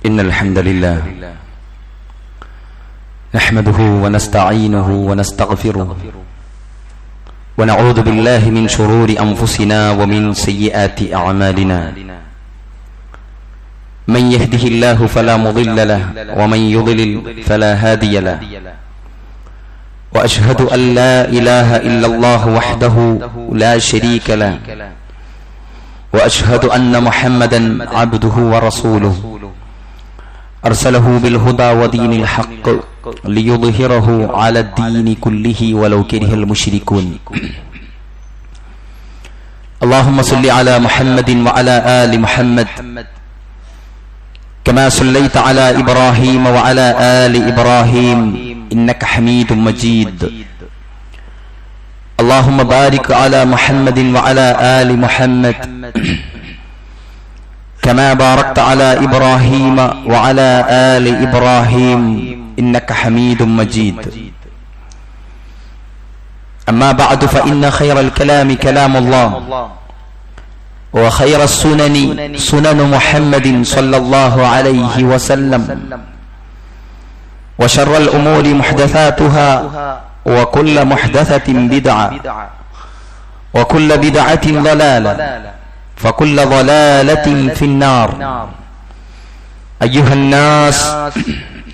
إن الحمد لله نحمده ونستعينه ونستغفره ونعوذ بالله من شرور أنفسنا ومن سيئات أعمالنا من يهده الله فلا مضل له ومن يضلل فلا هادي له وأشهد أن لا إله إلا الله وحده لا شريك له وأشهد أن محمدا عبده ورسوله أرسله بالهدى ودين الحق ليظهره على الدين كله ولو كره المشركون اللهم صل على محمد وعلى آل محمد كما صليت على إبراهيم وعلى آل إبراهيم إنك حميد مجيد اللهم بارك على محمد وعلى آل محمد كما باركت على إبراهيم وعلى آل إبراهيم إنك حميد مجيد أما بعد فإن خير الكلام كلام الله وخير السنن سنن محمد صلى الله عليه وسلم وشر الأمور محدثاتها وكل محدثة بدعة وكل بدعة ضلالة فكل ضلالة في النار أيها الناس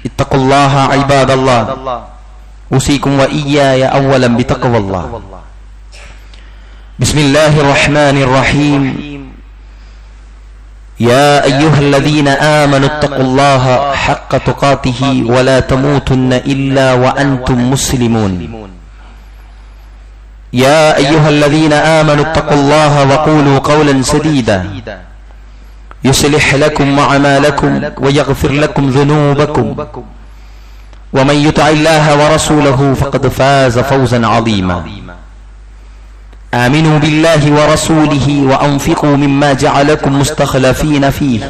اتقوا الله عباد الله أوصيكم وإياي أولا بتقوى الله بسم الله الرحمن الرحيم يا أيها الذين آمنوا اتقوا الله حق تقاته ولا تموتن إلا وأنتم مسلمون يا أيها الذين آمنوا اتقوا الله وقولوا قولا سديدا يصلح لكم أعمالكم ويغفر لكم ذنوبكم ومن يطع الله ورسوله فقد فاز فوزا عظيما آمنوا بالله ورسوله وأنفقوا مما جعلكم مستخلفين فيه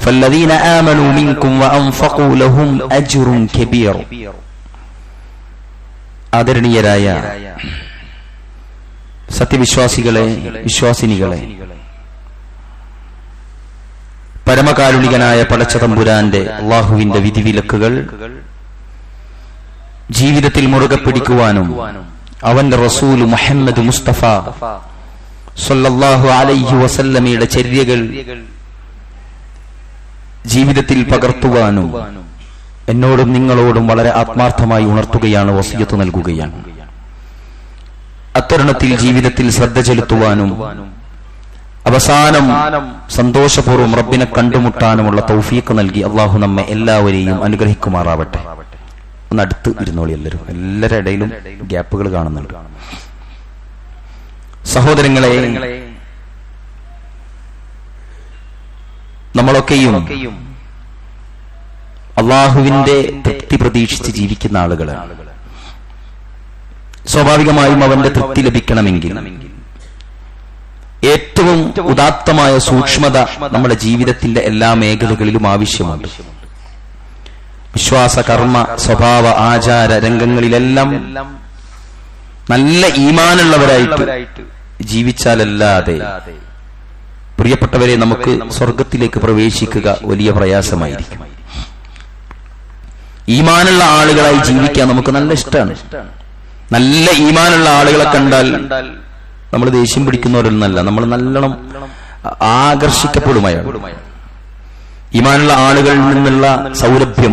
فالذين آمنوا منكم وأنفقوا لهم أجر كبير ആദരണീയരായ സത്യവിശ്വാസികളെ, വിശ്വാസിനികളെ, പരമകാരുണികനായ പടച്ചതമ്പുരാന്റെ അല്ലാഹുവിന്റെ വിധിവിലക്കുകൾ ജീവിതത്തിൽ മുറുകെ പിടിക്കുവാനും അവന്റെ റസൂൽ മുഹമ്മദ് മുസ്തഫ സല്ലല്ലാഹു അലൈഹി വസല്ലമയുടെ ചര്യകൾ ജീവിതത്തിൽ പകർത്തുവാനും എന്നോടും നിങ്ങളോടും വളരെ ആത്മാർത്ഥമായി ഉണർത്തുകയാണ്, വസിയത്ത് നൽകുകയാണ്. അത്തരുണത്തിൽ ജീവിതത്തിൽ ശ്രദ്ധ ചെലുത്തുവാനും അവസാനം സന്തോഷപൂർവ്വം റബ്ബിനെ കണ്ടുമുട്ടാനുമുള്ള തൗഫീഖ് നൽകി അള്ളാഹു നമ്മെ എല്ലാവരെയും അനുഗ്രഹിക്കുമാറാവട്ടെ. ഒന്ന് അടുത്ത് ഇരുന്നോളി എല്ലാവരും. എല്ലാവരുടെ ഇടയിലും ഗ്യാപ്പുകൾ കാണുന്നുണ്ട്. സഹോദരങ്ങളെ, നമ്മളൊക്കെയും അള്ളാഹുവിന്റെ തൃപ്തി പ്രതീക്ഷിച്ച് ജീവിക്കുന്ന ആളുകളാണ്. സ്വാഭാവികമായും അവന്റെ തൃപ്തി ലഭിക്കണമെങ്കിൽ ഏറ്റവും ഉദാത്തമായ സൂക്ഷ്മത നമ്മുടെ ജീവിതത്തിന്റെ എല്ലാ മേഖലകളിലും ആവശ്യമുണ്ട്. വിശ്വാസ, കർമ്മ, സ്വഭാവ, ആചാര രംഗങ്ങളിലെല്ലാം നല്ല ഈമാനുള്ളവരായിട്ട് ജീവിച്ചാലല്ലാതെ പ്രിയപ്പെട്ടവരെ നമുക്ക് സ്വർഗത്തിലേക്ക് പ്രവേശിക്കുക വലിയ പ്രയാസമായിരിക്കും. ഈമാനുള്ള ആളുകളായി ജീവിക്കാൻ നമുക്ക് നല്ല ഇഷ്ടമാണ്. നല്ല ഈമാനുള്ള ആളുകളെ കണ്ടാൽ നമ്മൾ ദേഷ്യം പിടിക്കുന്നവരൊന്നല്ല, നമ്മൾ നല്ലോണം ആകർഷിക്കപ്പെടുമയാണ്. ഈമാനുള്ള ആളുകളിൽ നിന്നുള്ള സൗരഭ്യം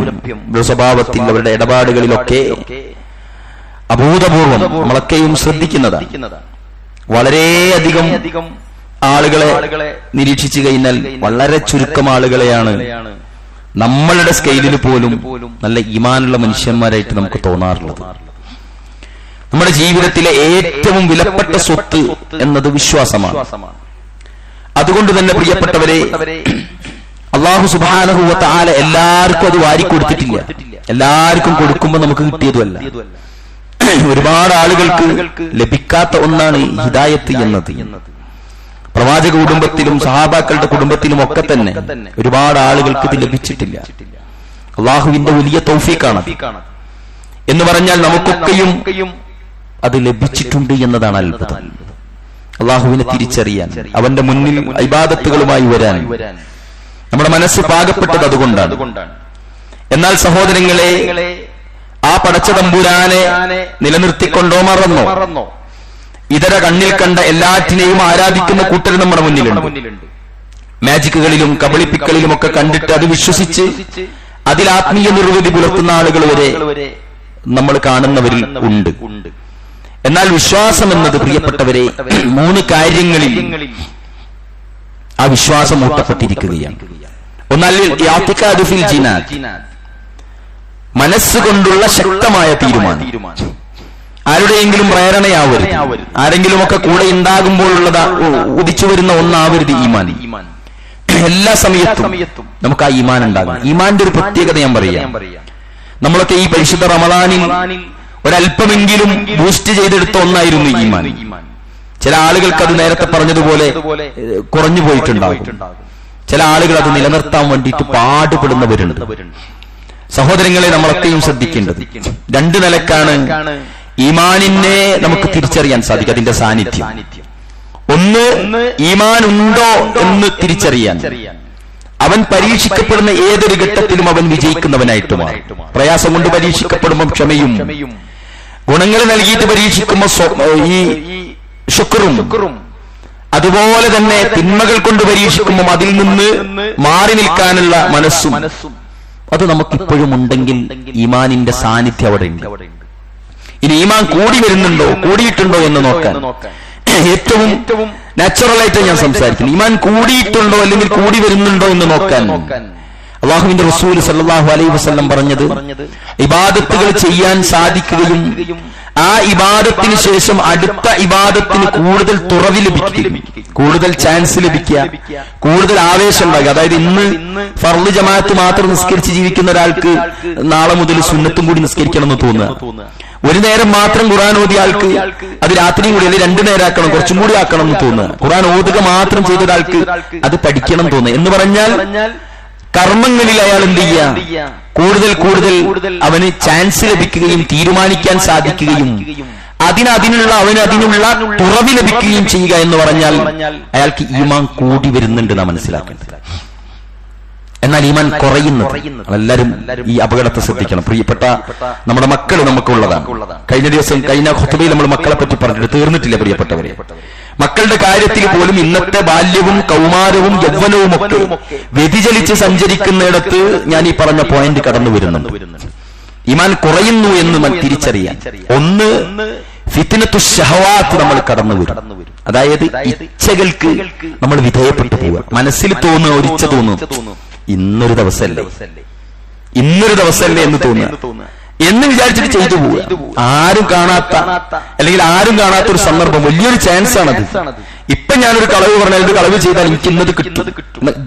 സ്വഭാവത്തിൽ, അവരുടെ ഇടപാടുകളിലൊക്കെ അഭൂതപൂർവം നമ്മളൊക്കെയും ശ്രദ്ധിക്കുന്നതാണ്. വളരെയധികം ആളുകളെ നിരീക്ഷിച്ചു കഴിഞ്ഞാൽ വളരെ ചുരുക്കം ആളുകളെയാണ് നമ്മളുടെ സ്കെയിലിന് പോലും നല്ല ഈമാനുള്ള മനുഷ്യന്മാരായിട്ട് നമുക്ക് തോന്നാറുള്ളത്. നമ്മുടെ ജീവിതത്തിലെ ഏറ്റവും വിലപ്പെട്ട സ്വത്ത് എന്നത് വിശ്വാസമാണ്. അതുകൊണ്ട് തന്നെ പ്രിയപ്പെട്ടവരെ, അല്ലാഹു സുബ്ഹാനഹു വ തആല എല്ലാവർക്കും അത് വാരിക്കൊടുത്തിട്ടില്ല. എല്ലാവർക്കും കൊടുക്കുമ്പോൾ നമുക്ക് കിട്ടിയതുമല്ല. ഒരുപാട് ആളുകൾക്ക് ലഭിക്കാത്ത ഒന്നാണ് ഹിദായത്ത് എന്നത്. പ്രവാചക കുടുംബത്തിലും സഹാബാക്കളുടെ കുടുംബത്തിലും ഒക്കെ തന്നെ ഒരുപാട് ആളുകൾക്ക് ഇത് ലഭിച്ചിട്ടില്ല. അള്ളാഹുവിന്റെ വലിയ തൗഫീഖാണ് എന്ന് പറഞ്ഞാൽ നമുക്കൊക്കെയും അത് ലഭിച്ചിട്ടുണ്ട് എന്നതാണ് അത്ഭുതം. അള്ളാഹുവിനെ തിരിച്ചറിയാൻ, അവന്റെ മുന്നിൽ ഇബാദത്തുകളുമായി വരാൻ, നമ്മുടെ മനസ്സ് പാകപ്പെട്ടത് അതുകൊണ്ടാണ്. എന്നാൽ സഹോദരങ്ങളെ, ആ പടച്ച തമ്പുരാനെ നിലനിർത്തിക്കൊണ്ടോ മറന്നോ ഇതര കണ്ണിൽ കണ്ട എല്ലാറ്റിനെയും ആരാധിക്കുന്ന കൂട്ടർ നമ്മുടെ മുന്നിലുണ്ട്. മാജിക്കുകളിലും കബളിപ്പിക്കലിലും ഒക്കെ കണ്ടിട്ട് അത് വിശ്വസിച്ച് അതിൽ ആത്മീയ നിർവൃതി പുലർത്തുന്ന ആളുകൾ വരെ നമ്മൾ കാണുന്നവരിൽ ഉണ്ട്. എന്നാൽ വിശ്വാസം എന്നത് പ്രിയപ്പെട്ടവരെ 3 കാര്യങ്ങളിൽ ആ വിശ്വാസം ഊട്ടപ്പെട്ടിരിക്കുകയാണ്. ഒന്നാൽ ഇഅ്തിഖാദു ഫിൽ ജിനാൻ, മനസ്സുകൊണ്ടുള്ള ശക്തമായ തീരുമാനം. ആരുടെയെങ്കിലും പ്രേരണയാവരുത്, ആരെങ്കിലും ഒക്കെ കൂടെ ഉണ്ടാകുമ്പോഴുള്ളതാ ഉദിച്ചു വരുന്ന ഒന്നാവരുത് ഈമാൻ. എല്ലാ സമയത്തും നമുക്ക് ആ ഈമാൻ ഉണ്ടാകും. ഈമാന്റെ ഒരു പ്രത്യേകത ഞാൻ പറയാം. നമ്മളൊക്കെ ഈ പരിശുദ്ധ റമളാനിൽ ഒരല്പമെങ്കിലും ബൂസ്റ്റ് ചെയ്തെടുത്ത ഒന്നായിരുന്നു ഈമാൻ. ചില ആളുകൾക്ക് അത് നേരത്തെ പറഞ്ഞതുപോലെ കുറഞ്ഞു പോയിട്ടുണ്ടാകും. ചില ആളുകൾ അത് നിലനിർത്താൻ വേണ്ടിയിട്ട് പാടുപെടുന്നവരുണ്ട്. സഹോദരങ്ങളെ, നമ്മളൊക്കെയും ശ്രദ്ധിക്കേണ്ടത് 2 നിലക്കാണ് ഈമാനിനെ നമുക്ക് തിരിച്ചറിയാൻ സാധിക്കും, അതിന്റെ സാന്നിധ്യം. ഒന്ന്, ഈമാൻ ഉണ്ടോ എന്ന് തിരിച്ചറിയാൻ അവൻ പരീക്ഷിക്കപ്പെടുന്ന ഏതൊരു ഘട്ടത്തിലും അവൻ വിജയിക്കുന്നവനായിട്ട് മാറും. പ്രയാസം കൊണ്ട് പരീക്ഷിക്കപ്പെടുമ്പോൾ ക്ഷമയും, ഗുണങ്ങൾ നൽകിയിട്ട് പരീക്ഷിക്കുമ്പോൾ ഈ ശുക്റും, അതുപോലെ തന്നെ തിന്മകൾ കൊണ്ട് പരീക്ഷിക്കുമ്പോൾ അതിൽ നിന്ന് മാറി നിൽക്കാനുള്ള മനസ്സും, അത് നമുക്കിപ്പോഴും ഉണ്ടെങ്കിൽ ഈമാനിന്റെ സാന്നിധ്യം അവിടെ ഉണ്ട്. ഇനി ഈമാൻ കൂടി വരുന്നുണ്ടോ, കൂടിയിട്ടുണ്ടോ എന്ന് നോക്കാൻ ഏറ്റവും നാച്ചുറലായിട്ട് ഞാൻ സംസാരിക്കുന്നു. ഈമാൻ കൂടിയിട്ടുണ്ടോ അല്ലെങ്കിൽ കൂടി വരുന്നുണ്ടോ എന്ന് നോക്കാൻ അല്ലാഹുവിന്റെ റസൂൽ സല്ലല്ലാഹു അലൈഹി വസല്ലം പറഞ്ഞത്, ഇബാദത്തുകൾ ചെയ്യാൻ സാധിക്കുകയും ആ ഇബാദത്തിന് ശേഷം അടുത്ത ഇബാദത്തിന് കൂടുതൽ തുറവി ലഭിക്കുക, കൂടുതൽ ചാൻസ് ലഭിക്കുക, കൂടുതൽ ആവേശം ഉണ്ടാകുക. അതായത് ഇന്ന് ഫർള് ജമാഅത്ത് മാത്രം നിസ്കരിച്ച് ജീവിക്കുന്ന ഒരാൾക്ക് നാളെ മുതൽ സുന്നത്തും കൂടി നിസ്കരിക്കണം എന്ന് തോന്നുക. ഒരു നേരം മാത്രം ഖുർആൻ ഓതിയ ആൾക്ക് അത് രാത്രിയും കൂടി അല്ലെങ്കിൽ 2 നേരം ആക്കണം, കുറച്ചും കൂടി ആക്കണം എന്ന് തോന്നുക. ഖുർആൻ ഓതുക മാത്രം ചെയ്ത ഒരാൾക്ക് അത് പഠിക്കണം തോന്നുക. എന്ന് പറഞ്ഞാൽ കർമ്മങ്ങളിൽ അയാൾ എന്ത് ചെയ്യുക, കൂടുതൽ അവന് ചാൻസ് ലഭിക്കുകയും തീരുമാനിക്കാൻ സാധിക്കുകയും അതിനുള്ള തുറവി ലഭിക്കുകയും ചെയ്യുക എന്ന് പറഞ്ഞാൽ അയാൾക്ക് ഈമാൻ കൂടി വരുന്നുണ്ട് നാം മനസ്സിലാക്കേണ്ടത്. എന്നാൽ ഈമാൻ കുറയുന്നത്, എല്ലാവരും ഈ അപകടത്തെ ശ്രദ്ധിക്കണം. പ്രിയപ്പെട്ട നമ്മുടെ മക്കൾ നമുക്കുള്ളതാണ്. കഴിഞ്ഞ ഖുതുബയിൽ നമ്മൾ മക്കളെ പറ്റി പറഞ്ഞിട്ട് തീർന്നിട്ടില്ല പ്രിയപ്പെട്ടവരെ. മക്കളുടെ കാര്യത്തിൽ പോലും ഇന്നത്തെ ബാല്യവും കൗമാരവും യൗവനവും ഒക്കെ വ്യതിചലിച്ച് സഞ്ചരിക്കുന്നിടത്ത് ഞാൻ ഈ പറഞ്ഞ പോയിന്റ് കടന്നു വരുന്നുണ്ട്. ഈമാൻ കുറയുന്നു എന്ന് തിരിച്ചറിയാൻ ഒന്ന്, ഫിത്നത്തു ശഹവാത്ത് നമ്മൾ കടന്നു വരും. അതായത് ഇച്ഛകൾക്ക് നമ്മൾ വിധേയപ്പെട്ടു പോവുക. മനസ്സിൽ തോന്നുക, ഒരു ഇച്ഛ തോന്നുന്നു, ഇന്നൊരു ദിവസമല്ലേ എന്ന് തോന്നുക എന്ന് വിചാരിച്ചിട്ട് ചെയ്തു പോവുക. ആരും കാണാത്ത അല്ലെങ്കിൽ ആരും കാണാത്ത ഒരു സന്ദർഭം, വലിയൊരു ചാൻസ് ആണത്. ഇപ്പൊ ഞാനൊരു കളവ് പറഞ്ഞാൽ ഇത് കളവ് ചെയ്താൽ എനിക്ക് ഇന്നത് കിട്ടും.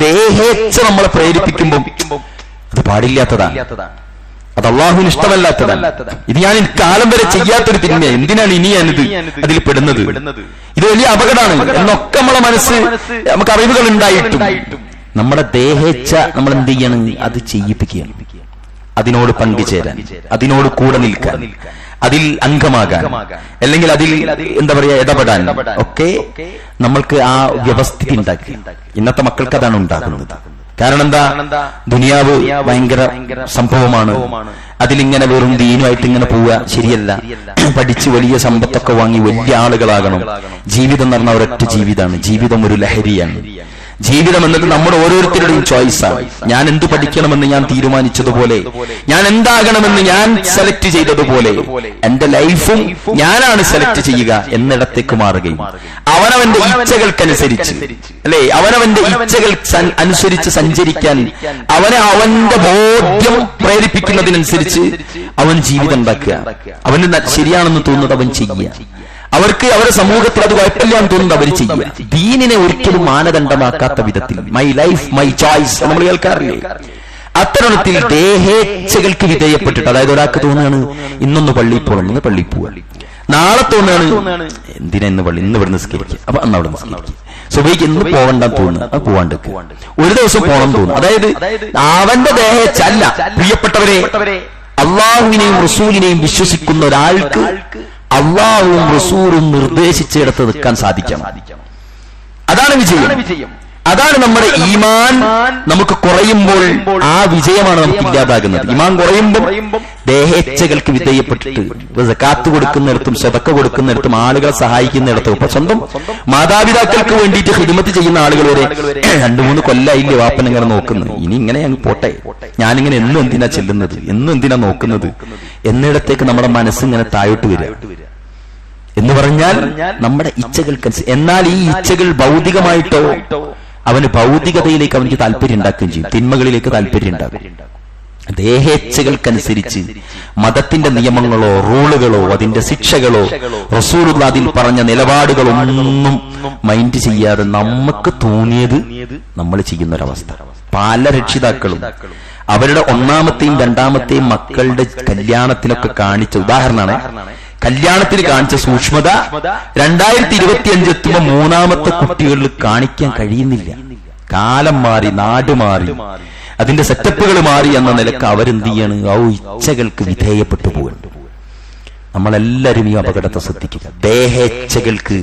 ദേഹേച്ഛ നമ്മളെ പ്രേരിപ്പിക്കുമ്പോൾ അത് പാടില്ലാത്തതാണ്, അത് അള്ളാഹുവിന് ഇഷ്ടമല്ലാത്തതാണ്. ഇത് ഞാൻ കാലം വരെ ചെയ്യാത്തൊരു തിന്മ, എന്തിനാണ് ഇനി ഞാനിത് അതിൽ പെടുന്നത്, ഇത് വലിയ അപകടമാണ് എന്നൊക്കെ നമ്മളെ മനസ്സ് നമുക്ക് അറിവുകൾ ഉണ്ടായിട്ടും നമ്മുടെ ദേഹേച്ഛ നമ്മൾ എന്ത് ചെയ്യണം, അത് ചെയ്യിപ്പിക്കുകയാണ്. അതിനോട് പങ്കുചേരാൻ, അതിനോട് കൂടെ നിൽക്കാൻ, അതിൽ അംഗമാകാൻ, അല്ലെങ്കിൽ അതിൽ എന്താ പറയാ ഇടപെടാൻ ഒക്കെ നമ്മൾക്ക് ആ വ്യവസ്ഥിതി ഉണ്ടാക്കി. ഇന്നത്തെ മക്കൾക്ക് അതാണ് ഉണ്ടാകുന്നത്. കാരണം എന്താ, ദുനിയാവ് ഭയങ്കര സംഭവമാണ്, അതിലിങ്ങനെ വെറും ദീനുമായിട്ട് ഇങ്ങനെ പോവുക ശരിയല്ല. പഠിച്ച് വലിയ സമ്പത്തൊക്കെ വാങ്ങി വലിയ ആളുകളാകണം. ജീവിതം എന്ന് പറഞ്ഞാൽ ഒരൊറ്റ ജീവിതമാണ്. ജീവിതം ഒരു ലഹരിയാണ്. ജീവിതം എന്നത് നമ്മുടെ ഓരോരുത്തരുടെയും ചോയ്സാണ്. ഞാൻ എന്ത് പഠിക്കണമെന്ന് ഞാൻ തീരുമാനിച്ചതുപോലെ, ഞാൻ എന്താകണമെന്ന് ഞാൻ സെലക്ട് ചെയ്തതുപോലെ എന്റെ ലൈഫും ഞാനാണ് സെലക്ട് ചെയ്യുക എന്നിടത്തേക്ക് മാറുകയും അവനവന്റെ ഇച്ഛകൾക്കനുസരിച്ച്, അല്ലെ, അവനവന്റെ ഇച്ഛകൾ അനുസരിച്ച് സഞ്ചരിക്കാൻ അവന്റെ ബോധ്യം പ്രേരിപ്പിക്കുന്നതിനനുസരിച്ച് അവൻ ജീവിതം ഉണ്ടാക്കുക. അവന് ശരിയാണെന്ന് തോന്നുന്നത് അവൻ ചെയ്യുക. അവർക്ക് അവരുടെ സമൂഹത്തിൽ അത് കുഴപ്പമില്ലാന്ന് തോന്നുന്നത് അവർ ചെയ്യുക. ദീനിനെ ഒരിക്കലും മാനദണ്ഡമാക്കാത്ത വിധത്തിൽ മൈ ലൈഫ് മൈ ചോയ്സ് നമ്മൾ കേൾക്കാറില്ലേ? അത്തരത്തിൽ ദേഹേച്ഛകൾക്ക് വിധേയപ്പെട്ടിട്ട്, അതായത് ഒരാൾക്ക് തോന്നുകയാണ് ഇന്നൊന്ന് പള്ളിയിൽ പോകണം, ഇന്ന് പള്ളിയിൽ പോവുക. നാളെ തോന്നുകയാണ് എന്തിനാ ഇന്ന് പള്ളി, ഇന്ന് ഇവിടെ നിസ്കരിക്കുക, അപ്പൊ അന്ന് അവിടെ നിസ്കരിക്കുക. സുബഹിക്ക് ഇന്ന് പോകണ്ടെന്ന് തോന്നുന്നു, അത് പോവാണ്ട് ഒരു ദിവസം പോകണം തോന്നുന്നു. അതായത് അവന്റെ ദേഹേച്ഛ അല്ല. പ്രിയപ്പെട്ടവരെ, അള്ളാഹുവിനെയും റസൂലിനെയും വിശ്വസിക്കുന്ന ഒരാൾക്ക് അള്ളാഹുവും റസൂലും നിർദ്ദേശിച്ചിടത്ത് നിൽക്കാൻ സാധിക്കണം. അതാണ് വിജയം. അതാണ് നമ്മുടെ ഈമാൻ നമുക്ക് കുറയുമ്പോൾ ആ വിജയമാണ് നമുക്ക് ഇല്ലാതാകുന്നത്. ഈമാൻ കുറയുമ്പോൾ ദേഹേച്ഛകൾക്ക് വിധേയപ്പെട്ടിട്ട് സകാത്ത് കൊടുക്കുന്നിടത്തും സദഖ കൊടുക്കുന്നിടത്തും ആളുകളെ സഹായിക്കുന്നിടത്തും ഇപ്പൊ സ്വന്തം മാതാപിതാക്കൾക്ക് വേണ്ടിയിട്ട് ഖിദ്മത്ത് ചെയ്യുന്ന ആളുകൾ വരെ 2-3 കൊല്ലായില്ലേ വാപ്പനങ്ങനെ നോക്കുന്നത്, ഇനി ഇങ്ങനെ അങ്ങ് പോട്ടെ, ഞാനിങ്ങനെ എന്നും എന്തിനാ ചെല്ലുന്നത്, എന്നും എന്തിനാ നോക്കുന്നത് എന്നിടത്തേക്ക് നമ്മുടെ മനസ്സിങ്ങനെ താഴോട്ട് വരിക എന്ന് പറഞ്ഞാൽ നമ്മുടെ ഇച്ഛകൾക്കനുസരിച്ച്. എന്നാൽ ഈ ഇച്ഛകൾ ഭൗതികമായിട്ടോ അവന് ഭൗതികതയിലേക്ക് അവനിക്ക് താല്പര്യം ഉണ്ടാക്കുകയും ചെയ്യും, തിന്മകളിലേക്ക് താല്പര്യം ഉണ്ടാകും. ദേഹേച്ഛകൾക്കനുസരിച്ച് മതത്തിന്റെ നിയമങ്ങളോ റൂളുകളോ അതിന്റെ ശിക്ഷകളോ റസൂലുള്ളാഹി അതിൽ പറഞ്ഞ നിലപാടുകളോ ഒന്നും മൈൻഡ് ചെയ്യാതെ നമുക്ക് തോന്നിയത് നമ്മൾ ചെയ്യുന്നൊരവസ്ഥ. പല രക്ഷിതാക്കളും അവരുടെ 1ാമത്തെയും 2ാമത്തെയും മക്കളുടെ കല്യാണത്തിനൊക്കെ കാണിച്ച ഉദാഹരണമാണ്, കല്യാണത്തിന് കാണിച്ച സൂക്ഷ്മത 2025 എത്തുമ്പോൾ 3ാമത്തെ കുട്ടികളിൽ കാണിക്കാൻ കഴിയുന്നില്ല. കാലം മാറി, നാട് മാറി, അതിന്റെ സെറ്റപ്പുകൾ മാറി എന്ന നിലക്ക് അവരെന്ത് ചെയ്യാണ്, ഇച്ഛകൾക്ക് വിധേയപ്പെട്ടു പോകുന്നുണ്ട്. നമ്മളെല്ലാവരും ഈ അപകടത്തെ ശ്രദ്ധിക്കുക. ദേഹേച്ഛകൾക്ക്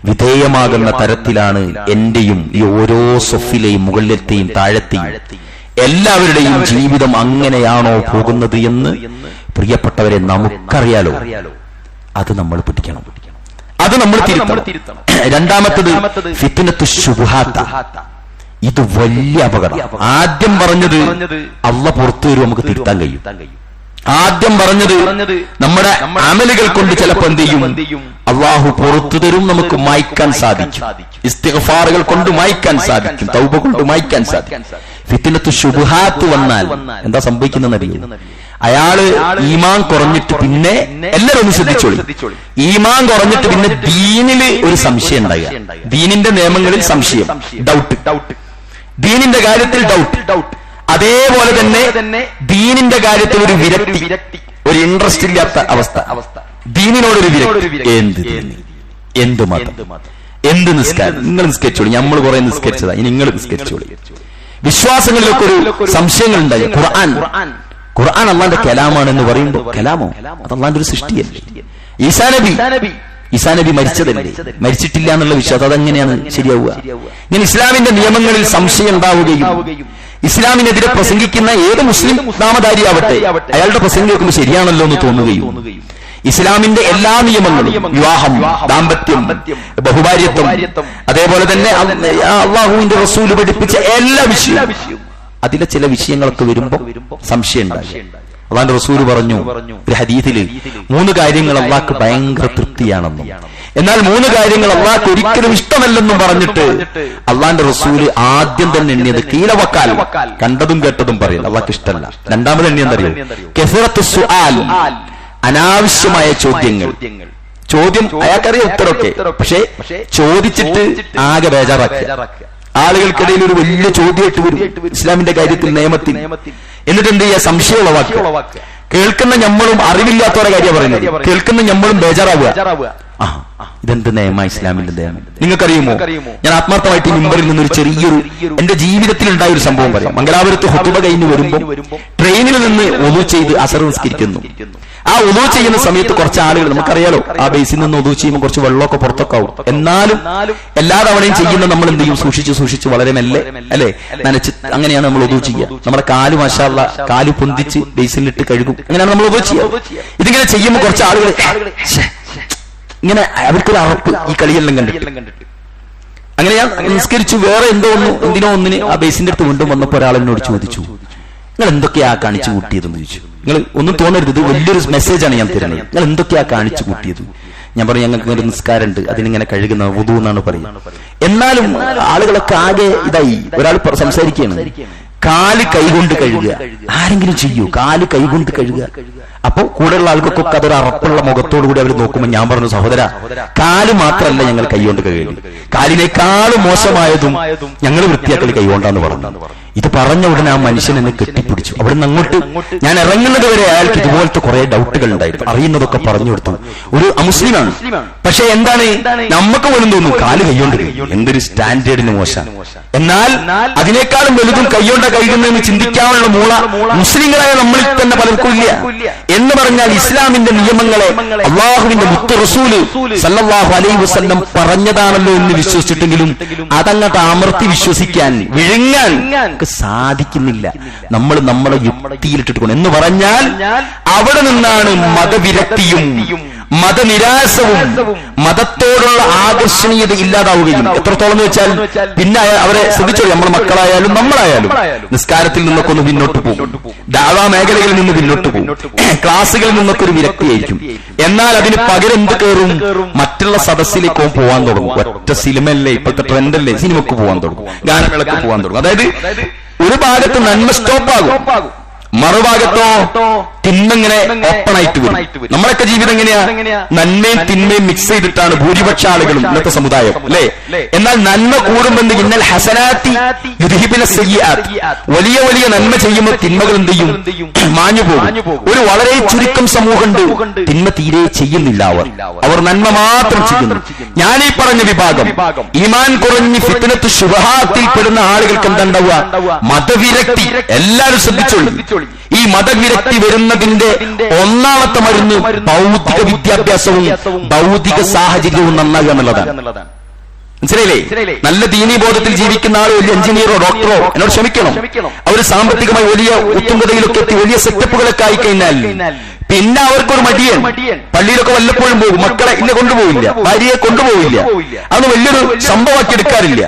വിധേയമാകുന്ന തരത്തിലാണ് എന്റെയും ഈ ഓരോ സൊഫിലെയും മുകളിലത്തെയും താഴത്തെയും എല്ലാവരുടെയും ജീവിതം അങ്ങനെയാണോ പോകുന്നത് എന്ന് പ്രിയപ്പെട്ടവരെ നമുക്കറിയാലോ. അത് നമ്മൾ പിടിക്കണം, അത് നമ്മൾ തിരുത്തണം. 2ാമത്തത് ഫിത്നത്തു ശുബ്ഹാത്ത്. ഇത് വലിയ അപകടം. ആദ്യം പറഞ്ഞത് അല്ലാഹ് പുറത്തു വരും, നമുക്ക് തിരുത്താൻ കഴിയും. ആദ്യം പറഞ്ഞത് നമ്മുടെ അമലുകൾ കൊണ്ട് ചിലപ്പോൾ എന്ത് ചെയ്യും, അള്ളാഹു പുറത്തു തരും, നമുക്ക് മായ്ക്കാൻ സാധിക്കും. ഇസ്തിഗ്ഫാറുകൾ കൊണ്ട് മായ്ക്കാൻ സാധിക്കും, തൗബ കൊണ്ട് മായ്ക്കാൻ സാധിക്കും. ഫിത്നത്തു ശുബ്ഹാത്ത് വന്നാൽ എന്താ സംഭവിക്കുന്നതെന്നറിയോ? അയാള് ഈമാൻ കുറഞ്ഞിട്ട് പിന്നെ എല്ലാവരും ഒന്ന് ശ്രദ്ധിച്ചോളി, ഈമാൻ കുറഞ്ഞിട്ട് പിന്നെ ദീനില് ഒരു സംശയം ഉണ്ടാകുക, ദീനിന്റെ നിയമങ്ങളിൽ സംശയം, ഡൗട്ട്, ദീനിന്റെ കാര്യത്തിൽ ഡൗട്ട്, അതേപോലെ തന്നെ ദീനിന്റെ കാര്യത്തിൽ ഒരു വിരക്തി, ഒരു ഇൻട്രസ്റ്റ് ഇല്ലാത്ത അവസ്ഥ, ദീനിനോടൊരു വിരക്തി. എന്ത് മതം, എന്ത് നിസ്കാരം, നിങ്ങൾ നിസ്കരിച്ചോളി, നമ്മൾ കുറെ നിസ്കരിച്ചതാ, ഇനി നിങ്ങൾ നിസ്കരിച്ചോളി. വിശ്വാസങ്ങളിലൊക്കെ ഒരു സംശയങ്ങൾ ഉണ്ടായി. ഖുർആൻ അള്ളാന്റെ കലാമാണെന്ന് പറയുമ്പോൾ കലാമോ? അത് അള്ളാന്റെ ഒരു സൃഷ്ടിയല്ലേ? ഈസാ നബി മരിച്ചതല്ലേ? മരിച്ചിട്ടില്ല എന്നുള്ള വിശ്വാസം അതെങ്ങനെയാണ് ശരിയാവുക? ഇങ്ങനെ ഇസ്ലാമിന്റെ നിയമങ്ങളിൽ സംശയം ഉണ്ടാവുകയും ഇസ്ലാമിനെതിരെ പ്രസംഗിക്കുന്ന ഏത് മുസ്ലിം നാമധാരിയാവട്ടെ അയാളുടെ പ്രസംഗം കേൾക്കുമ്പോൾ ശരിയാണല്ലോ എന്ന് തോന്നുകയും ഇസ്ലാമിന്റെ എല്ലാ നിയമങ്ങളും, വിവാഹം, ദാമ്പത്യം, ബഹുഭാര്യത്വം, അതേപോലെ തന്നെ അള്ളാഹുവിന്റെ റസൂല് പഠിപ്പിച്ച എല്ലാ വിഷയവും, അതിലെ ചില വിഷയങ്ങളൊക്കെ വരുമ്പോ സംശയം ഉണ്ടായി. അള്ളാന്റെ റസൂല് പറഞ്ഞു ഒരു ഹദീസില് 3 കാര്യങ്ങൾ അള്ളാഹ്ക്ക് ഭയങ്കര തൃപ്തിയാണെന്നും എന്നാൽ 3 കാര്യങ്ങൾ അള്ളാഹ്ക്ക് ഒരിക്കലും ഇഷ്ടമല്ലെന്നും പറഞ്ഞിട്ട് അള്ളാന്റെ റസൂല് ആദ്യം തന്നെ എണ്ണിയത് കീലവക്കാൽ, കണ്ടതും കേട്ടതും പറയും അള്ളാഹ്ക്ക് ഇഷ്ടമല്ല. 2ാമത് എണ്ണിയെന്നറിയോ? കസറത്തു സുആൽ, അനാവശ്യമായ ചോദ്യങ്ങൾ. ചോദ്യം അയാൾക്കറിയാം ഉത്തരമൊക്കെ, പക്ഷെ ചോദിച്ചിട്ട് ആകെ ബേജാറാക്കുക. ആളുകൾക്കിടയിൽ ഒരു വലിയ ചോദ്യമായിട്ട് വരും ഇസ്ലാമിന്റെ കാര്യത്തിൽ, നിയമത്തിൽ. എന്നിട്ട് എന്ത് ചെയ്യുക? സംശയം ഉളവാക്കുക. കേൾക്കുന്ന ഞമ്മളും അറിവില്ലാത്തവരുടെ കാര്യം പറയുന്നത്, കേൾക്കുന്ന ഞമ്മളും ബേജാറാവുക. ഇതെന്ത് നിയമ, ഇസ്ലാമിന്റെ നിയമം നിങ്ങൾക്കറിയുമോ? ഞാൻ ആത്മാർത്ഥമായിട്ട് ഈ മുമ്പിൽ നിന്നൊരു ചെറിയൊരു എന്റെ ജീവിതത്തിൽ ഉണ്ടായ ഒരു സംഭവം പറയാം. മംഗലാപുരത്ത് ഖുതുബ കഴിഞ്ഞ് വരുമ്പോൾ ട്രെയിനിൽ നിന്ന് ഒളു ചെയ്ത് അസർ നിസ്കരിക്കുന്നു. ആ ഒളു ചെയ്യുന്ന സമയത്ത് കുറച്ച് ആളുകൾ, നമുക്കറിയാലോ ആ ബേസിൽ നിന്ന് ഒളു ചെയ്യുമ്പോൾ കുറച്ച് വെള്ളമൊക്കെ പുറത്തൊക്കെ ആവും. എന്നാലും എല്ലാ തവണയും ചെയ്യുന്ന നമ്മൾ എന്ത് ചെയ്യും? സൂക്ഷിച്ച് വളരെ മെല്ലെ, അല്ലെ, നനച്ച്. അങ്ങനെയാണ് നമ്മൾ ഒളു ചെയ്യുക. നമ്മുടെ കാല് മാഷാ അല്ലാഹ് കാല് പൊന്തിച്ച് ബേസിലിട്ട് കഴുകും. അങ്ങനെയാണ് നമ്മൾ ഒളു ചെയ്യുക. ഇതിങ്ങനെ ചെയ്യുമ്പോൾ കുറച്ച് ആളുകൾ ഇങ്ങനെ അവർക്കൊരു അറപ്പ് ഈ കളിയെല്ലാം കണ്ടിട്ട്. അങ്ങനെ ഞാൻ നിസ്കരിച്ചു, വേറെ എന്തിനോ ഒന്നിന് ആ ബേസിന്റെ അടുത്ത് വീണ്ടും വന്നപ്പോ ഒരാൾ എന്നോട് ചോദിച്ചു, നിങ്ങൾ എന്തൊക്കെയാ കാണിച്ചു കൂട്ടിയതെന്ന് ചോദിച്ചു. നിങ്ങൾ ഒന്നും തോന്നരുത്, ഇത് വലിയൊരു മെസ്സേജാണ് ഞാൻ തരുന്നത്. നിങ്ങൾ എന്തൊക്കെയാ കാണിച്ചു കൂട്ടിയത്? ഞാൻ പറഞ്ഞു ഞങ്ങൾക്ക് ഒരു നിസ്കാരമുണ്ട്, അതിനിങ്ങനെ കഴുകുന്ന വുദു എന്നാണ് പറയുന്നത്. എന്നാലും ആളുകളൊക്കെ ആകെ ഇതായി. ഒരാൾ സംസാരിക്കുകയാണ്, കാല് കൈകൊണ്ട് കഴുകുക. ആരെങ്കിലും ചെയ്യൂ? കാല് കൈകൊണ്ട് കഴുകുക. അപ്പൊ കൂടെയുള്ള ആൾക്കൊക്കെ അതൊരു അറപ്പുള്ള മുഖത്തോടു കൂടി അവർ നോക്കുമ്പോൾ ഞാൻ പറഞ്ഞു, സഹോദര, കാല് മാത്രമല്ല ഞങ്ങൾ കൈകൊണ്ട് കഴുകി, കാലിനേക്കാളും മോശമായതും ഞങ്ങൾ വൃത്തിയാക്കൽ കൈകൊണ്ടാന്ന് പറഞ്ഞു. ഇത് പറഞ്ഞ ഉടനെ ആ മനുഷ്യൻ എന്നെ കെട്ടിപ്പിടിച്ചു. അവിടുന്ന് അങ്ങോട്ട് ഞാൻ ഇറങ്ങുന്നത് വരെ അയാൾക്ക് ഇതുപോലത്തെ കുറെ ഡൗട്ടുകൾ ഉണ്ടായിരുന്നു. അറിയുന്നതൊക്കെ പറഞ്ഞു കൊടുത്തു. ഒരു അമുസ്ലിമാണ്, പക്ഷെ എന്താണ് നമുക്ക് പോലും തോന്നും കാല് കൈകൊണ്ട് എന്തൊരു സ്റ്റാൻഡേർഡിന് മോശം. എന്നാൽ അതിനേക്കാളും വലുതും കൈയോണ്ട കൈകുന്നതെന്ന് ചിന്തിക്കാനുള്ള മൂള മുസ്ലിങ്ങളായ നമ്മളിൽ തന്നെ പലർക്കും ഇല്ല. എന്ന് പറഞ്ഞാൽ ഇസ്ലാമിന്റെ നിയമങ്ങളെ അള്ളാഹുവിന്റെ മുത്ത് റസൂല് സല്ലല്ലാഹു അലൈഹി വസല്ലം പറഞ്ഞതാണല്ലോ എന്ന് വിശ്വസിച്ചിട്ടെങ്കിലും അതങ്ങോട്ട് അമർത്തി വിശ്വസിക്കാൻ വിഴുങ്ങാൻ സാധിക്കുന്നില്ല. നമ്മൾ നമ്മളെ യുക്തിയിലിട്ടിട്ട് എന്ന് പറഞ്ഞാൽ അവിടെ നിന്നാണ് മതവിരക്തിയും മതനിരാസവും മതത്തോടുള്ള ആകർഷണീയത ഇല്ലാതാവുകയും. എത്രത്തോളം എന്ന് വെച്ചാൽ പിന്നെ അവരെ ശ്രദ്ധിച്ചോ, നമ്മുടെ മക്കളായാലും നമ്മളായാലും നിസ്കാരത്തിൽ നിന്നൊക്കെ ഒന്ന് പിന്നോട്ട് പോകും, ദഅവാ മേഖലകളിൽ നിന്ന് പിന്നോട്ട് പോകും, ക്ലാസ്സുകളിൽ നിന്നൊക്കെ ഒരു വിരക്തിയായിരിക്കും. എന്നാൽ അതിന് പകരം എന്ത് കയറും? മറ്റുള്ള സദസ്സിലേക്ക് പോകാൻ തുടങ്ങും. ഒറ്റ സിനിമയല്ലേ ഇപ്പോഴത്തെ ട്രെൻഡല്ലേ, സിനിമക്ക് പോകാൻ തുടങ്ങും, ഗാനങ്ങളൊക്കെ പോകാൻ തുടങ്ങും. അതായത് ഒരു ഭാഗത്ത് നന്മ സ്റ്റോപ്പാകും, മറുഭാഗത്തോ തിന്മങ്ങനെ ഓപ്പൺ ആയിട്ട് വരും. നമ്മളൊക്കെ ജീവിതം എങ്ങനെയാ? നന്മയും തിന്മയും മിക്സ് ചെയ്തിട്ടാണ് ഭൂരിപക്ഷ ആളുകളും ഇന്നത്തെ സമുദായം, അല്ലേ? എന്നാൽ നന്മ കൂടുമ്പോൾ ഇന്നൽ ഹസനാത്തി യുദ്ഹിബിന സയ്യിആത്ത്, വലിയ വലിയ നന്മ ചെയ്യുമ്പോൾ തിന്മകൾ എന്ത് ചെയ്യും? മാഞ്ഞു പോകും. ഒരു വളരെ ചുരുക്കം സമൂഹമുണ്ട് തിന്മ തീരെ ചെയ്യുന്നില്ല. അവർ നന്മ മാത്രം ചെയ്യുന്നു. ഞാനീ പറഞ്ഞ വിഭാഗം ഈമാൻ കുറഞ്ഞ് ഫിത്നത്ത് ശുബഹാത്തിൽ പെടുന്ന ആളുകൾക്ക് എന്താ ഉണ്ടാവുക? മതവിരക്തി. എല്ലാവരും ശ്രദ്ധിച്ചോളൂ, ഈ മതവിരക്തി വരുന്നതിന്റെ ഒന്നാമത്തെ മരുന്ന് ഭൗതിക വിദ്യാഭ്യാസവും ഭൗതിക സാഹചര്യവും നന്നാകുക എന്നുള്ളതാണ്. മനസ്സിലായില്ലേ? നല്ല ദീനീ ബോധത്തിൽ ജീവിക്കുന്ന ആൾ വലിയ എഞ്ചിനീയറോ ഡോക്ടറോ എന്നോട് ക്ഷമിക്കണം, അവർ സാമ്പത്തികമായി വലിയ ഉത്തുംഗതയിലൊക്കെ എത്തി വലിയ സെറ്റപ്പുകളൊക്കെ ആയിക്കഴിഞ്ഞാൽ പിന്നെ അവർക്കൊരു മടിയൻ. പള്ളിയിലൊക്കെ വല്ലപ്പോഴും പോകും, മക്കളെ ഇല്ല കൊണ്ടുപോകില്ല, ഭാര്യയെ കൊണ്ടുപോകില്ല, അതൊന്നും വലിയൊരു സംഭവമാക്കി എടുക്കാറില്ല.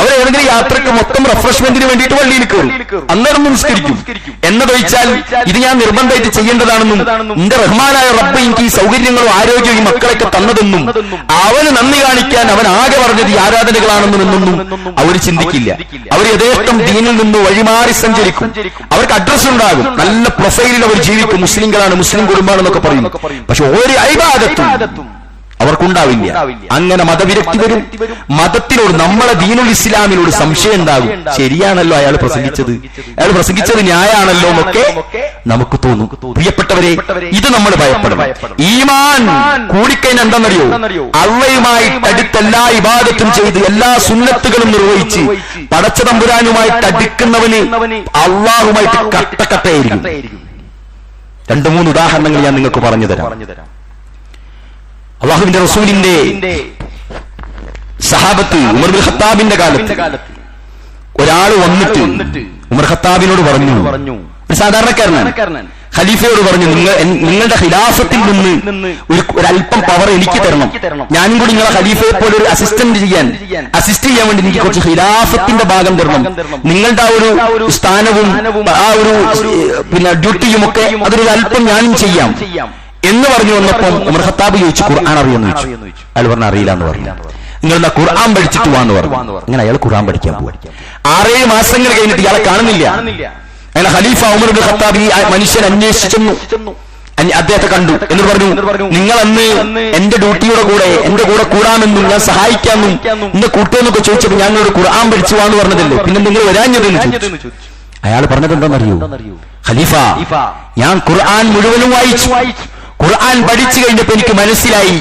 അവരേതെങ്കിലും യാത്രക്ക് മൊത്തം റിഫ്രഷ്മെന്റിന് വേണ്ടിയിട്ട് പള്ളിയിൽ കയറും, അന്നേരം നിസ്കരിക്കും. എന്നതൊഴിച്ചാൽ ഇത് ഞാൻ നിർബന്ധമായിട്ട് ചെയ്യേണ്ടതാണെന്നും എന്റെ റഹ്മാനായ റബ്ബ് എനിക്ക് ഈ സൗകര്യങ്ങളും ആരോഗ്യവും ഈ മക്കളൊക്കെ തന്നതെന്നും അവന് നന്ദി കാണിക്കാൻ അവൻ ആകെ പറഞ്ഞത് ഈ ആരാധനകളാണെന്നും എന്നൊന്നും അവർ ചിന്തിക്കില്ല. അവർ യഥേഷ്ടം ദീനിൽ നിന്ന് വഴിമാറി സഞ്ചരിക്കും. അവർക്ക് അഡ്രസ് ഉണ്ടാകും, നല്ല പ്രൊഫൈലിൽ അവർ ജീവിക്കും, മുസ്ലിങ്ങളാണ്, മുസ്ലിം കുടുംബാണെന്നൊക്കെ പറയും. പക്ഷെ ഒരു ഇബാദത്തും അവർക്കുണ്ടാവില്ല. അങ്ങനെ മതവിരക്തി വരും. മതത്തിനോട്, നമ്മളെ ദീനുൽ ഇസ്ലാമിനോട് സംശയം ഉണ്ടാകും. ശരിയാണല്ലോ അയാൾ പ്രസംഗിച്ചത് ന്യായാണല്ലോ എന്നൊക്കെ നമുക്ക് തോന്നും. പ്രിയപ്പെട്ടവരെ, ഇത് നമ്മൾ ഭയപ്പെടണം. ഈമാൻ കൂടിക്കഴിഞ്ഞാൽ എന്താണെന്നറിയോ? അള്ളയുമായിട്ട് അടുത്ത് എല്ലാ ഇബാദത്തും ചെയ്ത് എല്ലാ സുന്നത്തുകളും നിർവഹിച്ച് പടച്ചതമ്പുരാനുമായിട്ട് അടുക്കുന്നവന് അള്ളാഹുമായിട്ട് കട്ടക്കട്ടയായിരിക്കും. 2-3 ഉദാഹരണങ്ങൾ ഞാൻ നിങ്ങൾക്ക് പറഞ്ഞു തരാം. അള്ളാഹുവിന്റെ റസൂലിന്റെ സഹാബത്ത് ഉമർ ബിൻ ഖത്താബിന്റെ കാലത്ത് ഒരാൾ വന്നിട്ട് ഉമർ ഖത്താബിനോട് പറഞ്ഞു, ഒരു സാധാരണക്കാരനാണ്, ഖലീഫയോട് പറഞ്ഞു, നിങ്ങളുടെ ഖിലാഫത്തിൽ നിന്ന് ഒരല്പം പവർ എനിക്ക് തരണം, ഞാനും കൂടി നിങ്ങളെ ഖലീഫയെ പോലെ ഒരു അസിസ്റ്റ് ചെയ്യാൻ വേണ്ടി എനിക്ക് കുറച്ച് ഖിലാഫത്തിന്റെ ഭാഗം തരണം, നിങ്ങളുടെ ആ ഒരു സ്ഥാനവും ആ ഒരു പിന്നെ ഡ്യൂട്ടിയും ഒക്കെ അതൊരു അല്പം ഞാനും ചെയ്യാം എന്ന് പറഞ്ഞു വന്നപ്പോൾ ഉമർ ഖത്താബ് ചോദിച്ചു, ഖുർആൻ അറിയാന്ന് ചോദിച്ചു. അയാൾ പറഞ്ഞു അറിയില്ല എന്ന് പറഞ്ഞു. നിങ്ങൾ എന്നാ ഖുർആൻ പഠിച്ചിട്ട് വാന്ന് പറഞ്ഞു. അങ്ങനെ അയാൾ ഖുർആൻ പഠിക്കാൻ പോയി. 6 മാസങ്ങൾ കഴിഞ്ഞിട്ട് ഇയാളെ കാണുന്നില്ല. അങ്ങനെ ഖലീഫ ഉമർ ബിൻ ഖത്താബ് ഈ മനുഷ്യൻ അന്വേഷിച്ചെന്നു. അദ്ദേഹത്തെ കണ്ടു. എന്ന് പറഞ്ഞു, നിങ്ങൾ അന്ന് എന്റെ ഡ്യൂട്ടിയുടെ കൂടെ എന്റെ കൂടെ കൂടാമെന്നും ഞാൻ സഹായിക്കാമെന്നും ഇന്ന് കൂട്ടുമെന്നൊക്കെ ചോദിച്ചപ്പോൾ ഞങ്ങളോട് ഖുർആൻ പഠിച്ചു വാന്ന് പറഞ്ഞതല്ലേ, പിന്നെ നിങ്ങൾ വരാഞ്ഞതെന്ന് ചോദിച്ചു. അയാൾ പറഞ്ഞത് എന്താണെന്നറിയോ? ഖലീഫ, ഞാൻ ഖുർആൻ മുഴുവനും വായിച്ചു. ഖുർആൻ പഠിച്ചു കഴിഞ്ഞപ്പോ എനിക്ക് മനസ്സിലായി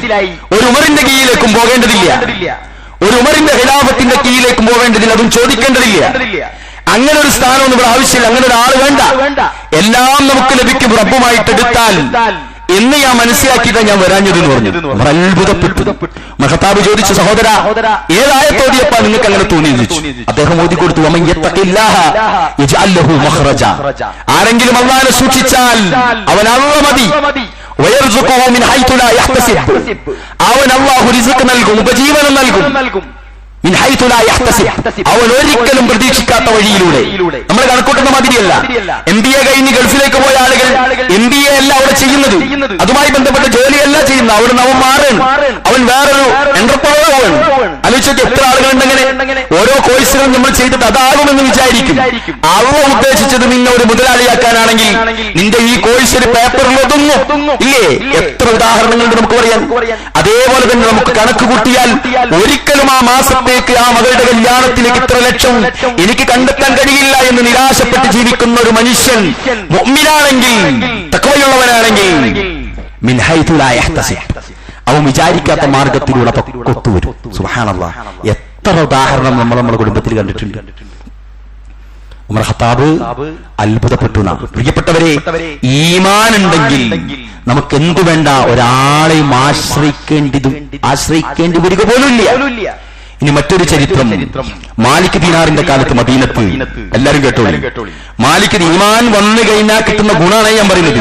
ഒരു ഉമറിന്റെ കീഴിലേക്കും പോകേണ്ടതില്ല, ഒരു ഉമറിന്റെ ഖിലാഫത്തിന്റെ കീഴിലേക്കും പോകേണ്ടതില്ല, അതും ചോദിക്കേണ്ടതില്ല. അങ്ങനെ ഒരു സ്ഥാനമൊന്നും ഇവിടെ ആവശ്യമില്ല, അങ്ങനെ ഒരാൾ വേണ്ട. എല്ലാം നമുക്ക് ലഭിക്കും റബ്ബുമായിട്ട് എടുത്താൽ എന്ന് ഞാൻ മനസ്സിലാക്കിയിട്ടാണ് ഞാൻ വരാഞ്ഞതെന്ന് പറഞ്ഞു. അത്ഭുതപ്പെട്ടു. ഖത്താബ് ചോദിച്ചു, സഹോദര ഏതായത്തോടിയപ്പാ നിങ്ങൾക്ക് അങ്ങനെ തോന്നി ചോദിച്ചു. അദ്ദേഹം ഓതി കൊടുത്തു, ആരെങ്കിലും അല്ലാഹുവിനെ സൂക്ഷിച്ചാൽ അവൻ അല്ലാഹു മതി, അവൻ അല്ലാഹു റിസ്ക് നൽകും, ഉപജീവനം നൽകും. അവൻ ഒരിക്കലും പ്രതീക്ഷിക്കാത്ത വഴിയിലൂടെ. നമ്മൾ കണക്കൂട്ടുന്ന മാതിരിയല്ല. MBA കഴിഞ്ഞ് ഗൾഫിലേക്ക് പോയ ആളുകൾ MBA അല്ല അവിടെ ചെയ്യുന്നത്, അതുമായി ബന്ധപ്പെട്ട ജോലിയല്ല ചെയ്യുന്നത്. അവിടെ അവൻ മാറും, അവൻ വേറൊരു എന്റർപ്രൈസറാണ്. ആലോചിച്ചൊക്കെ എത്ര ആളുകളുണ്ടെങ്ങനെ ഓരോ കോഴ്സുകളും നമ്മൾ ചെയ്തിട്ട് അതാകുമെന്ന് വിചാരിക്കും. അവ ഉദ്ദേശിച്ചത് നിന്നെ ഒരു മുതലാളിയാക്കാനാണെങ്കിൽ നിന്റെ ഈ കോഴ്സ് ഒരു പേപ്പറിൽ ഒതുങ്ങും ഇല്ലേ? എത്ര ഉദാഹരണങ്ങൾ നമുക്ക് പറയാം. അതേപോലെ തന്നെ നമുക്ക് കണക്ക് കൂട്ടിയാൽ ഒരിക്കലും ആ മാസത്തെ വിവാഹത്തേക്ക്, ആ മകളുടെ കല്യാണത്തിലേക്ക് ഇത്ര ലക്ഷം എനിക്ക് കണ്ടെത്താൻ കഴിയില്ല എന്ന് നിരാശപ്പെട്ട് ജീവിക്കുന്ന ഒരു മനുഷ്യൻ മുഅ്മിനാണെങ്കിൽ, തഖ്വയുള്ളവനാണെങ്കിൽ, മിൻ ഹൈതു ലാ യഹ്തസിബ്, അവൻ വിചാരിക്കാത്ത മാർഗത്തിലൂടെ ഒത്തുവരും. സുബ്ഹാനല്ലാഹ്, എത്ര ഉദാഹരണം നമ്മുടെ കുടുംബത്തിൽ കണ്ടിട്ടുണ്ട്. ഉമർ ഖത്താബ് അത്ഭുതപ്പെട്ടു. പ്രിയപ്പെട്ടവരെ, ഈമാൻ ഉണ്ടെങ്കിൽ നമുക്ക് എന്തു വേണ്ട, ഒരാളെയും ആശ്രയിക്കേണ്ടി വരിക പോലുമില്ല. ഇനി മറ്റൊരു ചരിത്രം, മാലിക് ദീനാറിന്റെ കാലത്ത് മദീനത്ത്, എല്ലാരും കേട്ടോളൂ, മാലിക് ഈമാൻ വന്നു കഴിഞ്ഞാൽ കിട്ടുന്ന ഗുണമാണ് ഞാൻ പറയുന്നത്.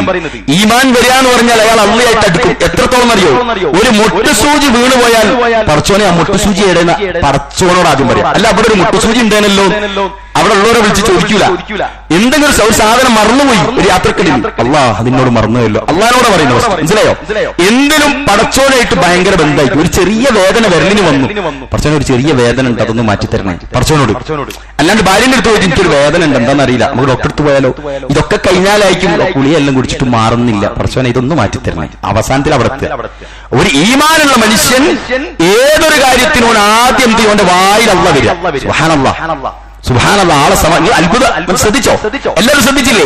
ഈമാൻ വരിക എന്ന് പറഞ്ഞാൽ അയാൾ അള്ളയായിട്ട് അടുക്കും. എത്രത്തോളം അറിയോ? ഒരു മുട്ടുസൂചി വീണുപോയാൽ പടച്ചോനെ ആ മുട്ടുസൂചി ഇടുന്ന പടച്ചോനോട് ആദ്യം പറയാം. അല്ല, അവിടെ ഒരു മുട്ടുസൂചി ഉണ്ടേനല്ലോ, അവിടെ ഉള്ളവരെ വിളിച്ച് ചോദിക്കൂല. എന്തെങ്കിലും ഒരു സാധനം മറന്നുപോയി ഒരു യാത്രക്കിടയിൽ, അള്ളാഹ് അതിനോട് മറന്നുപോയല്ലോ, അള്ളാഹിനോട് പറയുന്നത്. മനസ്സിലായോ? എന്തിനും പടച്ചോനായിട്ട് ഭയങ്കര ബന്ധമായിരിക്കും. ഒരു ചെറിയ വേദന വിരലിന് വന്നു, പടച്ചോനെ ഒരു ചെറിയ വേദന ഉണ്ട്, അതൊന്ന് മാറ്റിത്തരണേ പടച്ചോനോട്. അല്ലാണ്ട് ഭാര്യന്റെ അടുത്ത് പോയിട്ട് എനിക്കൊരു വേദന ഉണ്ട്, എന്താണെന്നറിയില്ല, നമുക്ക് ഡോക്ടർ അടുത്ത് പോയാലോ, ഇതൊക്കെ കഴിഞ്ഞാലായിരിക്കും കുളിയെല്ലാം കുടിച്ചിട്ട് മാറുന്നില്ല, പടച്ചോനെ ഇതൊന്നും മാറ്റിത്തരണേ. അവസാനത്തിൽ അവിടെ ഒരു ഈമാനുള്ള മനുഷ്യൻ ഏതൊരു കാര്യത്തിനോട് ആദ്യം അവന്റെ വായിൽ അള്ളാഹ് വരിക. സുബ്ഹാനല്ലാഹ്, ആളെ അത്ഭുതം ശ്രദ്ധിച്ചോ? എല്ലാവരും ശ്രദ്ധിച്ചില്ലേ?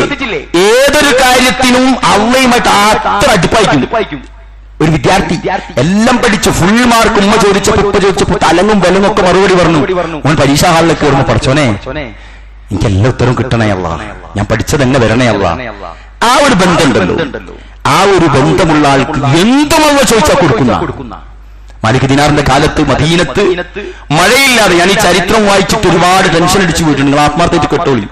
ഏതൊരു കാര്യത്തിനും അള്ളയുമായിട്ട് അത്ര അടുപ്പായിരിക്കും. ഒരു വിദ്യാർത്ഥി എല്ലാം പഠിച്ചു, ഫുൾ മാർക്ക്, ഉമ്മ ചോദിച്ചപ്പോ തലങ്ങും വെലങ്ങും ഒക്കെ മറുപടി പറഞ്ഞു. ഓൻ പരീക്ഷാ ഹാളിലേക്ക് വരുമ്പോ പടച്ചോനെ എനിക്ക് എല്ലാ ഉത്തരവും കിട്ടണേ അല്ലാഹ്, ഞാൻ പഠിച്ചത് എന്നെ വരണേ അല്ലാഹ്. ആ ഒരു ബന്ധമുണ്ടല്ലോ, ആ ഒരു ബന്ധമുള്ള ആൾക്ക് എന്തും അള്ള ചോദിച്ചാൽ കൊടുക്കുന്ന. മാലിക് ദീനാറിന്റെ കാലത്ത് മദീനത്ത് മഴയില്ലാതെ, ഞാൻ ഈ ചരിത്രം വായിച്ചിട്ട് ഒരുപാട് ടെൻഷൻ അടിച്ചു പോയിട്ടുണ്ട്, നിങ്ങൾ ആത്മാർത്ഥമായിട്ട് കേട്ടോളി.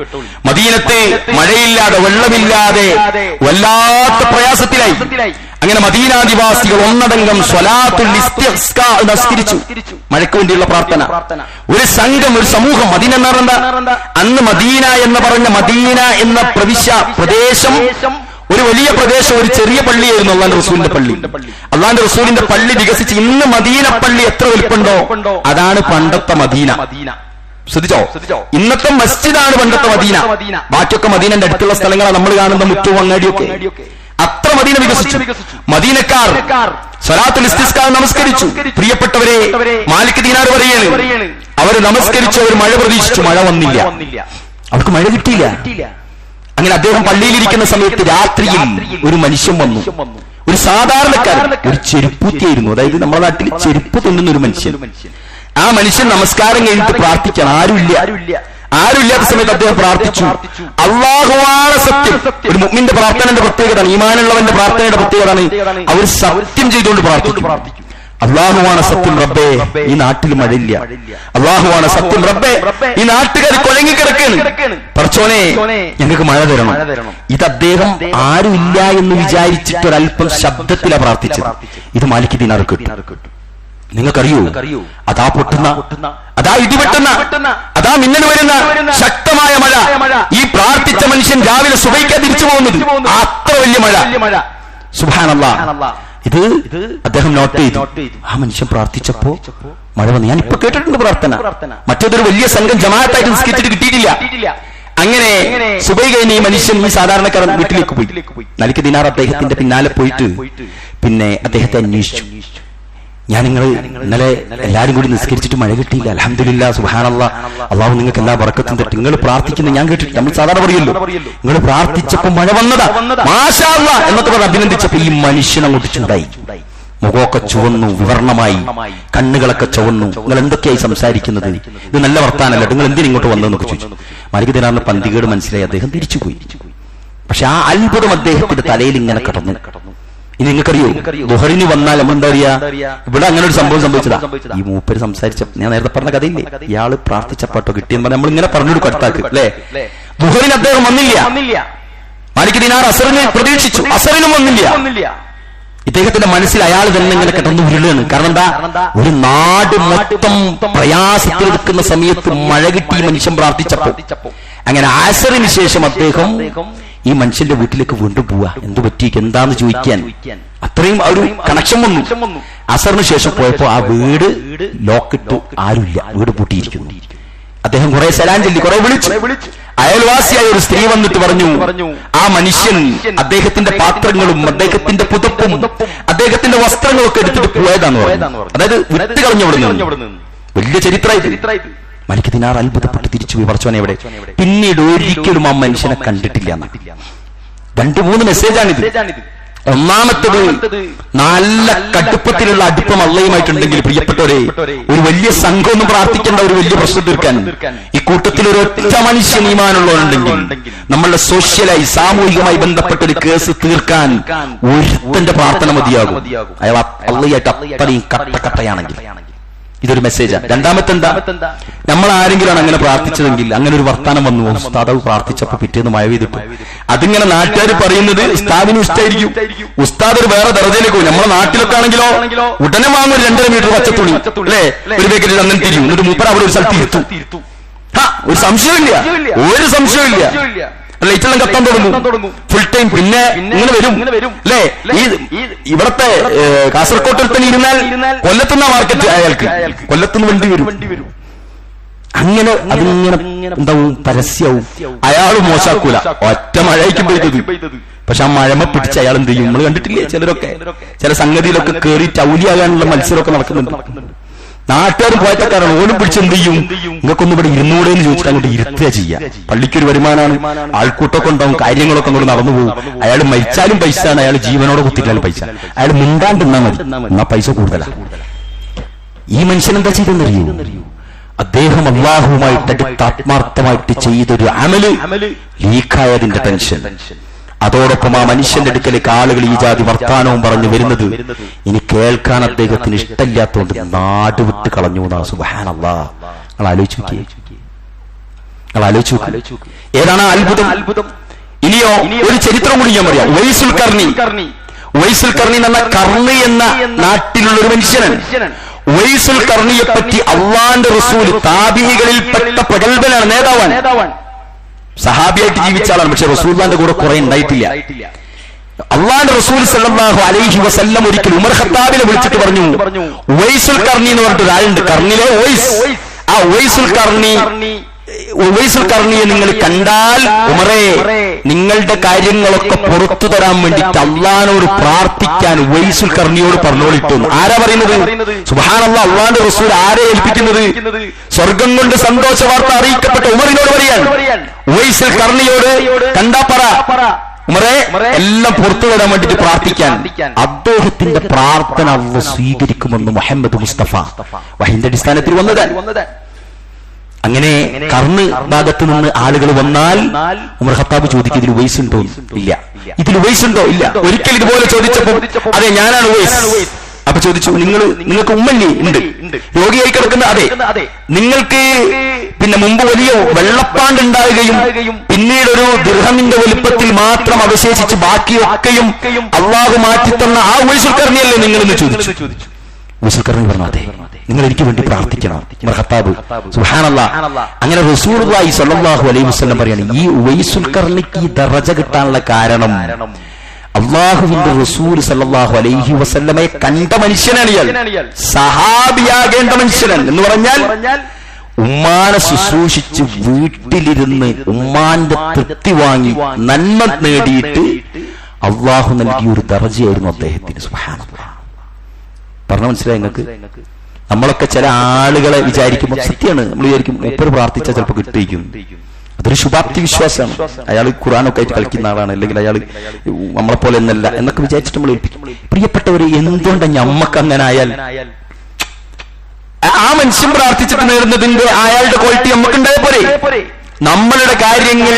മദീനത്ത് മഴയില്ലാതെ, വെള്ളമില്ലാതെ വല്ലാത്ത പ്രയാസത്തിലായി. അങ്ങനെ മദീനാദിവാസികൾ ഒന്നടങ്കം സ്വലാത്തുൽ ഇസ്തിസ്കാ നമസ്കരിച്ചു, മഴയ്ക്ക് വേണ്ടിയുള്ള പ്രാർത്ഥന. ഒരു സംഘം, ഒരു സമൂഹം, മദീന എന്ന് പറഞ്ഞാൽ അന്ന് മദീന എന്ന് പറഞ്ഞ മദീന എന്ന പ്രദേശം ഒരു വലിയ പ്രദേശം, ഒരു ചെറിയ പള്ളിയായിരുന്നു അള്ളാന്റെ റസൂലിന്റെ പള്ളി. അള്ളാന്റെ റസൂലിന്റെ പള്ളി വികസിച്ച് ഇന്ന് മദീന പള്ളി എത്ര വലുപ്പുണ്ടോ അതാണ് പണ്ടത്തെ മദീന. ശ്രദ്ധിച്ചോ? ഇന്നത്തെ മസ്ജിദാണ് പണ്ടത്തെ മദീന. ബാക്കിയൊക്കെ മദീനന്റെ അടുത്തുള്ള സ്ഥലങ്ങളാണ് നമ്മൾ കാണുന്ന മുറ്റവും അങ്ങാടിയൊക്കെ. അത്ര മദീന വികസിച്ചു. മദീനക്കാർ സ്വലാത്തുൽ ഇസ്തിസ്കാ നമസ്കരിച്ചു. പ്രിയപ്പെട്ടവരെ, മാലിക് ദീനാർ പറയാണ്, അവർ നമസ്കരിച്ചു, അവർ മഴ പ്രതീക്ഷിച്ചു, മഴ വന്നില്ല, അവർക്ക് മഴ കിട്ടിയില്ല. അങ്ങനെ അദ്ദേഹം പള്ളിയിലിരിക്കുന്ന സമയത്ത് രാത്രിയിൽ ഒരു മനുഷ്യൻ വന്നു, ഒരു സാധാരണക്കാരൻ, ഒരു ചെരുപ്പൂത്തിയായിരുന്നു, അതായത് നമ്മുടെ നാട്ടിൽ ചെരുപ്പ് തിന്നുന്ന ഒരു മനുഷ്യൻ. ആ മനുഷ്യൻ നമസ്കാരം കഴിഞ്ഞിട്ട് പ്രാർത്ഥിക്കണം, ആരുമില്ലാത്ത സമയത്ത് അദ്ദേഹം പ്രാർത്ഥിച്ചു, അല്ലാഹുവാണ് സത്യം. ഒരു മുഅ്മിന്റെ പ്രാർത്ഥനയുടെ പ്രത്യേകതയാണ്, ഈമാനുള്ളവന്റെ പ്രാർത്ഥനയുടെ പ്രത്യേകതയാണ്, അവർ സത്യം ചെയ്തുകൊണ്ട് പ്രാർത്ഥിക്കും. അല്ലാഹുവാണ് സത്യം റബ്ബേ, ഈ നാട്ടിൽ മഴയില്ല. അല്ലാഹുവാണ് സത്യം റബ്ബേ, ഈ നാട്ടുകാർ കുഴങ്ങിക്കിടക്കാണ്, പടച്ചോനെ ഞങ്ങൾക്ക് മഴ തരണം. ഇത് അദ്ദേഹം ആരുമില്ല എന്ന് വിചാരിച്ചിട്ട് ഒരല്പം ശബ്ദത്തിലാണ് പ്രാർത്ഥിച്ചത്. ഇത് മാലിക് ദീനാർ കിട്ടും. നിങ്ങൾക്കറിയോ, അതാ പൊട്ടുന്ന, അതാ ഇടിവെട്ടുന്ന, അതാ മിന്നൽ വരുന്ന ശക്തമായ മഴ. ഈ പ്രാർത്ഥിച്ച മനുഷ്യൻ രാവിലെ സുബഹിക്കാ തിരിച്ചു പോകുന്നത്, അത്ര വലിയ മഴ. സുബ്ഹാനല്ലാഹ്, ഇത് അദ്ദേഹം നോട്ട് ചെയ്തു. ആ മനുഷ്യൻ പ്രാർത്ഥിച്ചപ്പോ മഴ വന്നു. ഞാൻ ഇപ്പൊ കേട്ടിട്ടുണ്ട് പ്രാർത്ഥന, മറ്റേതൊരു വലിയ സംഘം ജമാഅത്തായിട്ട് നിസ്കരിച്ചിട്ട് കിട്ടിയിട്ടില്ല. അങ്ങനെ സുബഹി കഴിഞ്ഞ് ഈ മനുഷ്യൻ, ഈ സാധാരണക്കാരൻ വീട്ടിലേക്ക് പോയി. മാലിക് ദീനാർ അദ്ദേഹത്തിന്റെ പിന്നാലെ പോയിട്ട് പിന്നെ അദ്ദേഹത്തെ അന്വേഷിച്ചു. ഞാൻ ഇന്നലെ എല്ലാരും കൂടി നിസ്കരിച്ചിട്ട് മഴ കിട്ടിയില്ല, അൽഹംദുലില്ലാഹ്, സുബ്ഹാനല്ലാഹ്, അള്ളാഹു നിങ്ങൾക്ക് എല്ലാ ബറക്കത്തും തട്ടി. നിങ്ങൾ പ്രാർത്ഥിക്കുന്നത് ഞാൻ കേട്ടിട്ട്, നമ്മൾ സാധാരണ പറയല്ലോ, നിങ്ങൾ പ്രാർത്ഥിച്ചപ്പോ മഴ വന്നതാ, മാഷാ അല്ലാഹ് എന്നൊക്കെ പറഞ്ഞ് അഭിനന്ദിച്ചപ്പോ ഈ മനുഷ്യൻ അങ്ങോട്ട് ചൂടായി. മുഖമൊക്കെ ചുവന്നു, വിവരണമായി, കണ്ണുകളൊക്കെ ചുവന്നു. നിങ്ങൾ എന്തൊക്കെയായി സംസാരിക്കുന്നത്? ഇത് നല്ല വർത്താനല്ല, നിങ്ങൾ എന്തിനും ഇങ്ങോട്ട് വന്നതെന്നൊക്കെ ചോദിച്ചു. മാലിക് ദീനാറിന് പന്തികേട് മനസ്സിലായി, അദ്ദേഹം തിരിച്ചുപോയി. പക്ഷെ ആ അത്ഭുതം അദ്ദേഹത്തിന്റെ തലയിൽ ഇങ്ങനെ കടന്നു. ഇനി നിങ്ങൾക്കറിയോ, ദുഹറിന് വന്നാൽ നമ്മളെന്താ പറയാ, ഇവിടെ അങ്ങനെ ഒരു സംഭവം സംഭവിച്ചതാ. ഈ മൂപ്പര് സംസാരിച്ച, ഞാൻ നേരത്തെ പറഞ്ഞ കഥയില്ലേ, ഇയാള് പ്രാർത്ഥിച്ചപ്പാട്ടോ കിട്ടിയെന്ന് പറഞ്ഞാൽ നമ്മൾ ഇങ്ങനെ പറഞ്ഞെടുക്കും അടുത്താക്ക്, അല്ലേ? ദുഹറിന് അദ്ദേഹം വന്നില്ല. മാലിക് ദീനാർ അസറിനെ പ്രതീക്ഷിച്ചു, അസറിനും വന്നില്ല. ഇദ്ദേഹത്തിന്റെ മനസ്സിൽ അയാൾ തന്നെ ഇങ്ങനെ കിടന്നു ഉരുളാണ്. കാരണം എന്താ, ഒരു നാട് മൊത്തം പ്രയാസത്തിൽ നിൽക്കുന്ന സമയത്ത് മഴ കിട്ടി മനുഷ്യൻ പ്രാർത്ഥിച്ചപ്പോ. അങ്ങനെ അസറിന് ശേഷം അദ്ദേഹം ഈ മനുഷ്യന്റെ വീട്ടിലേക്ക് വീണ്ടും പോവാ. എന്തു പറ്റി, എന്താന്ന് ചോദിക്കാൻ. അത്രയും ഒരു കണക്ഷൻ വന്നു. അസറിന് ശേഷം പോയപ്പോ ആ വീട് ലോക്കിട്ട്, ആരുമില്ല, വീട് പൂട്ടിയിരിക്കുന്നു. അദ്ദേഹം കുറെ സലാം ചൊല്ലി, കുറെ വിളിച്ചു. അയൽവാസിയായ ഒരു സ്ത്രീ വന്നിട്ട് പറഞ്ഞു, ആ മനുഷ്യൻ അദ്ദേഹത്തിന്റെ പാത്രങ്ങളും അദ്ദേഹത്തിന്റെ പുതപ്പും അദ്ദേഹത്തിന്റെ വസ്ത്രങ്ങളൊക്കെ എടുത്തിട്ട് പോയതാന്ന് പറഞ്ഞു. അതായത് വിട്ട് കളഞ്ഞു. വലിയ ചരിത്രമായി. മലിക് ദിനാർ അത്ഭുതപ്പെട്ട് തിരിച്ചുപോയി, പടച്ചോനെ എവിടെ? പിന്നീട് ഒരിക്കലും ആ മനുഷ്യനെ കണ്ടിട്ടില്ല. 2-3 മെസ്സേജാണിത്. ഒന്നാമത്തത്, നല്ല കടുപ്പത്തിലുള്ള അടുപ്പം അള്ളയുമായിട്ടുണ്ടെങ്കിൽ പ്രിയപ്പെട്ടവരെ, ഒരു വലിയ സംഘമൊന്നും പ്രാർത്ഥിക്കേണ്ട, ഒരു വലിയ പ്രശ്നം തീർക്കാൻ ഈ കൂട്ടത്തിൽ ഒരു ഒറ്റ മനുഷ്യൻ ഈമാനുള്ളവരുണ്ടെങ്കിൽ നമ്മളുടെ സോഷ്യലായി സാമൂഹികമായി ബന്ധപ്പെട്ട ഒരു കേസ് തീർക്കാൻ ഒരുത്തന്റെ പ്രാർത്ഥന മതിയാകും. അയാൾ അള്ളയായിട്ട് അത്രയും കട്ടയാണെങ്കിൽ. ഇതൊരു മെസ്സേജാണ്. രണ്ടാമത്തെന്താ, നമ്മൾ ആരെങ്കിലാണ് അങ്ങനെ പ്രാർത്ഥിച്ചതെങ്കിൽ, അങ്ങനെ ഒരു വർത്താനം വന്നു, ഉസ്താദ് പ്രാർത്ഥിച്ചപ്പോ പിറ്റേന്ന് മഴ പെയ്തിട്ടു, അതിങ്ങനെ നാട്ടുകാർ പറയുന്നത് ഉസ്താദിന് ഇഷ്ടമായിരിക്കും. ഉസ്താദ് ഒരു വേറെ ദർജയിലേക്ക് പോകും. നമ്മളെ നാട്ടിലൊക്കെ ആണെങ്കിലോ ഉടനെ വാങ്ങും 2.5 മീറ്റർ പച്ചത്തുണി, അല്ലേ, ഒരു പാക്കറ്റിൽ അങ്ങനെ തിരിയും. എന്നിട്ട് മൂപ്പർ അവിടെ ഒരു സ്ഥലത്ത് ഇരുത്തും. ഒരു സംശയമില്ല, ഒരു സംശയമില്ല. ലൈറ്റെല്ലാം കത്താൻ തുടങ്ങും ഫുൾ ടൈം. പിന്നെ ഇങ്ങനെ വരും അല്ലേ. ഇവിടത്തെ കാസർകോട്ടിൽ തന്നെ ഇരുന്നാൽ കൊല്ലത്തുന്ന മാർക്കറ്റ് അയാൾക്ക്, കൊല്ലത്തുനിന്ന് വണ്ടി വരും. അങ്ങനെ അതിങ്ങനെ എന്താവും, പരസ്യവും. അയാൾ മോശാക്കൂല, ഒറ്റ മഴയ്ക്കും പെയ്തത്. പക്ഷെ ആ മഴമ പിടിച്ച് അയാൾ എന്ത് ചെയ്യും? നമ്മൾ കണ്ടിട്ടില്ലേ, ചിലരൊക്കെ ചില സംഗതിയിലൊക്കെ കയറി ചൗലിയാകാനുള്ള മത്സരമൊക്കെ നടക്കുന്നുണ്ട്. നാട്ടുകാരും പോയത്തക്കാരാണ്, ഓലും പിടിച്ച് എന്ത് ചെയ്യും? നിങ്ങൾക്കൊന്നും ഇവിടെ ഇരുന്നൂടെ എന്ന് ചോദിച്ചിട്ട് അങ്ങോട്ട് ഇരുത്തുക ചെയ്യാം. പള്ളിക്കൊരു വരുമാനമാണ്, ആൾക്കൂട്ടമൊക്കെ ഉണ്ടാവും, കാര്യങ്ങളൊക്കെ അങ്ങോട്ട് നടന്നു പോകും. അയാൾ മരിച്ചാലും പൈസയാണ്, അയാൾ ജീവനോടെ കുത്തിയിട്ടാലും പൈസ. അയാൾ മിണ്ടാണ്ടിരുന്നാ മതി, എന്നാ പൈസ കൂടുതലാണ്. ഈ മനുഷ്യൻ എന്താ ചെയ്തെന്നറിയൂ? അദ്ദേഹം അള്ളാഹുവുമായിട്ട് ആത്മാർത്ഥമായിട്ട് ചെയ്തൊരു അമല് ലീക്കായതിന്റെ ടെൻഷൻ. അതോടൊപ്പം ആ മനുഷ്യന്റെ അടുക്കലേക്ക് ആളുകൾ ഈ ജാതി വർത്താനവും പറഞ്ഞു വരുന്നത് ഇനി കേൾക്കാൻ അദ്ദേഹത്തിന് ഇഷ്ടമില്ലാത്തതുകൊണ്ട് നാട് വിട്ട് കളഞ്ഞു എന്നാണ്. സുബ്ഹാനല്ലാഹ്. നിങ്ങൾ ആലോചിച്ചു. ഏതാണ് അത്ഭുതം? ഇനിയോ ഒരു ചരിത്രം കൂടി ഞാൻ പറയാം. ഉവൈസുൽ കർണി എന്ന കർണി എന്ന നാട്ടിലുള്ള ഒരു മനുഷ്യനാണ്. ഉവൈസുൽ കർണിയെ പറ്റി അള്ളാന്റെ റസൂൽ താബിഈകളിൽപ്പെട്ട പ്രഗൽഭനാണ്, നേതാവാണ്, സഹാബിയായിട്ട് ജീവിച്ച ആളാണ്. പക്ഷെ റസൂലുള്ളാഹിന്റെ കൂടെ കുറെ ഉണ്ടായിട്ടില്ല. അള്ളാന്റെ റസൂൽ സല്ലല്ലാഹു അലൈഹി വസല്ലം ഒരിക്കൽ ഉമർ ഖത്താബിനെ വിളിച്ചിട്ട് പറഞ്ഞു, ഉവൈസുൽ കർണി എന്ന് പറഞ്ഞിട്ട് ഒരാളുണ്ട്, കർണിലെ ഉവൈസ്. ആ ഉവൈസുൽ കർണിയെ നിങ്ങൾ കണ്ടാൽ ഉമറേ, നിങ്ങളുടെ കാര്യങ്ങളൊക്കെ പുറത്തു തരാൻ വേണ്ടിയിട്ട് അള്ളാനോട് പ്രാർത്ഥിക്കാൻ ഉവൈസുൽ കർണിയോട് പറഞ്ഞോളിട്ടു. ആരാ പറയുന്നത്? സുബ്ഹാനല്ലാഹ്. അള്ളാന്റെ റസൂൽ ആരെ ഏൽപ്പിക്കുന്നത്? സ്വർഗം കൊണ്ട് സന്തോഷ വാർത്ത അറിയിക്കപ്പെട്ട ഉമറിനോട് പറയാൻ, ഉവൈസുൽ കർണിയോട് കണ്ടാ പറ ഉമറേ, എല്ലാം പുറത്തു തരാൻ വേണ്ടിട്ട് പ്രാർത്ഥിക്കാൻ. അദ്ദേഹത്തിന്റെ പ്രാർത്ഥന അല്ലാഹു സ്വീകരിക്കുമെന്ന് മുഹമ്മദ് മുസ്തഫ വഹീന്റെ അടിസ്ഥാനത്തിൽ വന്നത്. അങ്ങനെ കർണ് ഭാഗത്ത് നിന്ന് ആളുകൾ വന്നാൽ ഉമർ ഖത്താബ് ചോദിക്കും, ഇതിൽ ഉവൈസ് ഉണ്ടോ? ഇല്ല. ഇതിൽ ഉവൈസ് ഉണ്ടോ? ഇല്ല. ഒരിക്കൽ ഇതുപോലെ ചോദിച്ചപ്പോൾ അതെ ഞാനാണ് ഉവൈസ്. അപ്പൊ ചോദിച്ചു, നിങ്ങൾക്ക് ഉമ്മല്ലേ? ഉണ്ട്. രോഗിയായി കിടക്കുന്ന? അതെ. നിങ്ങൾക്ക് പിന്നെ മുമ്പ് വലിയ വെള്ളപ്പാണ്ട് ഉണ്ടാവുകയും പിന്നീട് ഒരു ദിർഹമിന്റെ വലുപ്പത്തിൽ മാത്രം അവശേഷിച്ച് ബാക്കിയൊക്കെയും അള്ളാഹു മാറ്റിത്തന്ന ആ ഉവൈസുൽ കർണിയല്ലേ നിങ്ങളെന്ന് ചോദിച്ചു. ഉവൈസുൽ കർണി പറഞ്ഞു, അതെ, നിങ്ങൾ എനിക്ക് വേണ്ടി പ്രാർത്ഥിക്കണം. ഉമർ ഖത്താബ്. സുബ്ഹാനല്ലാഹ്. അങ്ങനെ റസൂലുള്ളാഹി സ്വല്ലല്ലാഹു അലൈഹി വസല്ലം പറയാണ്, ഈ ഉവൈസുൽ കർണിക്ക് ഈ ദറജ കിട്ടാനുള്ള കാരണം അള്ളാഹുവിന്റെ റസൂൽ സല്ലല്ലാഹു അലൈഹി വസല്ലമയെ കണ്ട മനുഷ്യനാണ് ഇയാൾ. സഹാബിയാകേണ്ട മനുഷ്യനാണ് എന്ന് പറഞ്ഞാൽ ഉമ്മാനെ ശുശ്രൂഷിച്ച് വീട്ടിലിരുന്ന് ഉമ്മാന്റെ തൃപ്തി വാങ്ങി നന്മ നേടിയിട്ട് അള്ളാഹു നൽകിയ ഒരു ദറജയായിരുന്നു അദ്ദേഹത്തിന്. സുബ്ഹാനല്ലാഹ്. പറഞ്ഞ മനസ്സിലായി നിങ്ങൾക്ക്? നമ്മളൊക്കെ ചില ആളുകളെ വിചാരിക്കുമ്പോൾ സത്യമാണ്, നമ്മൾ വിചാരിക്കും മൂപ്പര് പ്രാർത്ഥിച്ചാൽ ചിലപ്പോൾ കിട്ടിയിരിക്കും. അതൊരു ശുഭാപ്തി വിശ്വാസമാണ്. അയാൾ ഖുർആനൊക്കെ ആയിട്ട് കളിക്കുന്ന ആളാണ്, അല്ലെങ്കിൽ അയാൾ നമ്മളെപ്പോലെ എന്നല്ല എന്നൊക്കെ വിചാരിച്ചിട്ട് നമ്മൾ ഏൽപ്പിക്കും. പ്രിയപ്പെട്ടവര്, എന്തുകൊണ്ടാണ് ഞമ്മക്ക് അങ്ങനെ ആയാൽ? ആ മനുഷ്യൻ പ്രാർത്ഥിച്ചിട്ട് നേടുന്നതിന്റെ അയാളുടെ ക്വാളിറ്റി നമുക്കുണ്ടായ പോരെ? നമ്മളുടെ കാര്യങ്ങൾ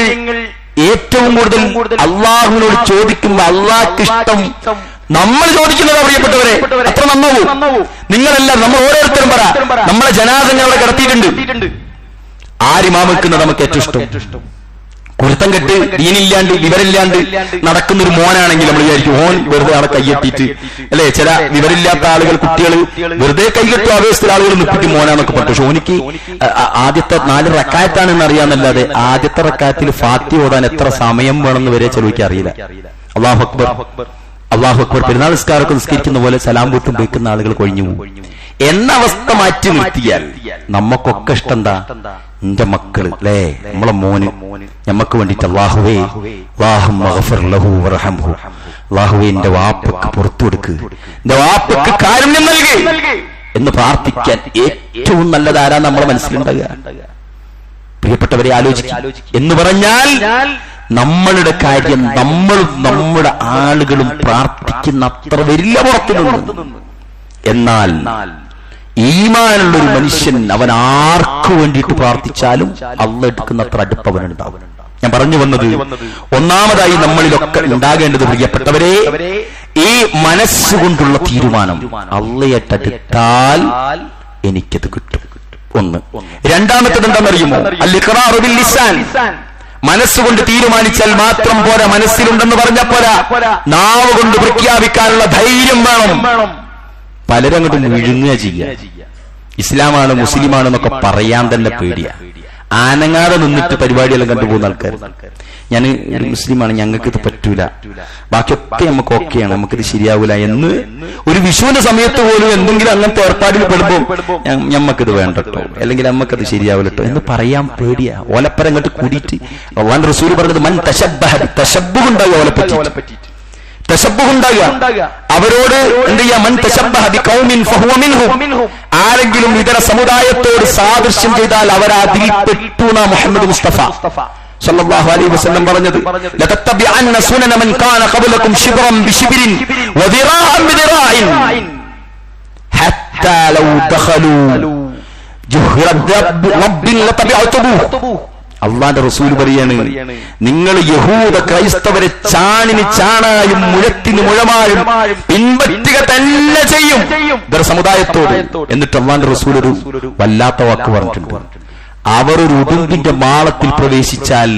ഏറ്റവും കൂടുതൽ അള്ളാഹുവിനോട് ചോദിക്കുമ്പോൾ അള്ളാഹ്ക്ക് ഇഷ്ടം നമ്മൾ ചോദിക്കുന്നതാ. പ്രിയപ്പെട്ടവരെ, എത്ര നന്നാവൂ നിങ്ങളെല്ലാം. നമ്മൾ ഓരോരുത്തരും പറ, നമ്മളെ ജനാസങ്ങൾ അവിടെ കിടത്തിയിട്ടുണ്ട്. ആരിമാമക്കുന്നത് നമുക്ക് ഏറ്റവും ഇഷ്ടം? കുരുത്തം കെട്ട് ദീനില്ലാണ്ട് വിവരമില്ലാണ്ട് നടക്കുന്നൊരു മോനാണെങ്കിൽ നമ്മൾ വിചാരിക്കും ഓൻ വെറുതെ അവിടെ കൈയെട്ടിയിട്ട്, അല്ലെ? ചില വിവരമില്ലാത്ത ആളുകൾ, കുട്ടികൾ വെറുതെ കൈകെട്ടു ആവേശത്തിൽ ആളുകൾ നിൽപ്പിട്ട് മോനാന്നൊക്കെ പറഞ്ഞു. പക്ഷെ ഓനിക്ക് ആദ്യത്തെ 4 റക്കായത്താണെന്ന് അറിയാന്നല്ലാതെ ആദ്യത്തെ റക്കായത്തിൽ ഫാത്തിഹ ഓതാൻ എത്ര സമയം വേണമെന്ന് വരെ ചിലവർക്ക് അറിയില്ല. അല്ലാഹു അക്ബർ, അല്ലാഹു അക്ബർ. പെരുന്നാൾ നിസ്കാരമൊക്കെ നിസ്കരിക്കുന്ന പോലെ സലാം വീട്ടും വെക്കുന്ന ആളുകൾ കൊഴിഞ്ഞു പോകും എന്ന അവസ്ഥ മാറ്റി നിർത്തിയാൽ നമുക്കൊക്കെ ഇഷ്ടം എന്താ? എന്റെ മക്കള്, അല്ലേ, നമ്മളെ മോന് ഞമ്മക്ക് വേണ്ടിട്ട് അല്ലാഹുവേ അല്ലാഹുവേ എന്റെ വാപ്പക്ക് പുറത്തു കൊടുക്ക്, എന്റെ വാപ്പക്ക് കാരുണ്യം നൽകി. എന്ന് പ്രാർത്ഥിക്കാൻ ഏറ്റവും നല്ലതാരാ നമ്മളെ മനസ്സിലുണ്ടാകുക? പ്രിയപ്പെട്ടവരെ ആലോചിക്കുക. എന്ന് പറഞ്ഞാൽ നമ്മളുടെ കാര്യം നമ്മളും നമ്മുടെ ആളുകളും പ്രാർത്ഥിക്കുന്ന അത്ര വലിയ പുറത്തുനിന്ന്. എന്നാൽ ഈമാനുള്ളൊരു മനുഷ്യൻ അവൻ ആർക്കു വേണ്ടിയിട്ട് പ്രാർത്ഥിച്ചാലും അള്ളാഹ് എടുക്കുന്ന അത്ര അടുപ്പ് അവനുണ്ടാവും. ഞാൻ പറഞ്ഞു വന്നത്, ഒന്നാമതായി നമ്മളിലൊക്കെ ഉണ്ടാകേണ്ടത് പ്രിയപ്പെട്ടവരെ, ഈ മനസ്സുകൊണ്ടുള്ള തീരുമാനം. അള്ളാഹുവിനടുത്താൽ എനിക്കത് കിട്ടും. ഒന്ന്. രണ്ടാമത്തത് എന്താണെന്നറിയുമോ? അൽ-ഇഖ്റാറു ബിൽ ലിസാൻ. മനസ്സുകൊണ്ട് തീരുമാനിച്ചാൽ മാത്രം പോരാ, മനസ്സിലുണ്ടെന്ന് പറഞ്ഞാൽ പോരാ, നാവ് കൊണ്ട് പ്രഖ്യാപിക്കാനുള്ള ധൈര്യം വേണം. പലരും അങ്ങോട്ട് വിഴുങ്ങുക ചെയ്യുക. ഇസ്ലാമാണ് മുസ്ലിമാണെന്നൊക്കെ പറയാൻ തന്നെ പേടിയാ. ആനങ്ങാതെ നിന്നിട്ട് പരിപാടിയെല്ലാം കണ്ടുപോകുന്ന ആൾക്കാർ. ഞാൻ ഒരു മുസ്ലിമാണ്, ഞങ്ങൾക്ക് ഇത് പറ്റൂല, ബാക്കിയൊക്കെ നമുക്ക് ഓക്കെയാണ്, നമുക്കിത് ശരിയാവൂല എന്ന് ഒരു വിഷുവിന്റെ സമയത്ത് പോലും എന്തെങ്കിലും അങ്ങനത്തെ ഏർപ്പാടിൽ പെടുമ്പോൾ ഞമ്മക്കിത് വേണ്ടട്ടോ, അല്ലെങ്കിൽ നമ്മക്കത് ശരിയാവില്ലട്ടോ എന്ന് പറയാൻ പേടിയാ. ഓലപ്പരം അങ്ങോട്ട് കൂടിയിട്ട് അല്ലാഹുവിന്റെ റസൂൽ പറഞ്ഞത് മൻ തശബ്ബഹ, തശബ്ബുഹ് ഉണ്ടാകുക, ഓലപ്പറ്റി തശബ്ബുഹ് ഉണ്ടാകുക. അവരോട് എന്ത് ചെയ്യാ? മൻ തശബ്ബഹ ബിഖൗമിൻ ഫഹുവ മിൻഹും. ആരെങ്കിലും ഇതര സമുദായത്തോട് സാദൃശ്യം ചെയ്താൽ അവർ അതിൽ പെട്ടു എന്നാ മുഹമ്മദ് മുസ്തഫ സല്ലല്ലാഹു അലൈഹി വസല്ലം പറഞ്ഞത്. ലതത്തബിഅന്ന സുനന മൻ കാന ഖബ്ലകും ശിബ്റൻ ബിശിബ്രിൻ വദിറാഅൻ ബിദിറാഇൻ ഹത്താ ലൗ ദഖലൂ ജുഹ്റ റബ്ബിൻ ലതബിഅതുഹു. അള്ളാന്റെ റസൂൽ പറയാണ്, നിങ്ങൾ യഹൂദ ക്രൈസ്തവരെ ചാണിന് ചാണായും മുഴത്തിന് മുഴമായും പിൻപറ്റുക തന്നെ ചെയ്യും ഇവർ സമുദായത്തോട്. എന്നിട്ട് അള്ളാന്റെ റസൂൽ ഒരു വല്ലാത്ത വാക്ക് പറഞ്ഞിട്ടുണ്ട്. അവർ ഒരു ഉടുമ്പിന്റെ മാളത്തിൽ പ്രവേശിച്ചാൽ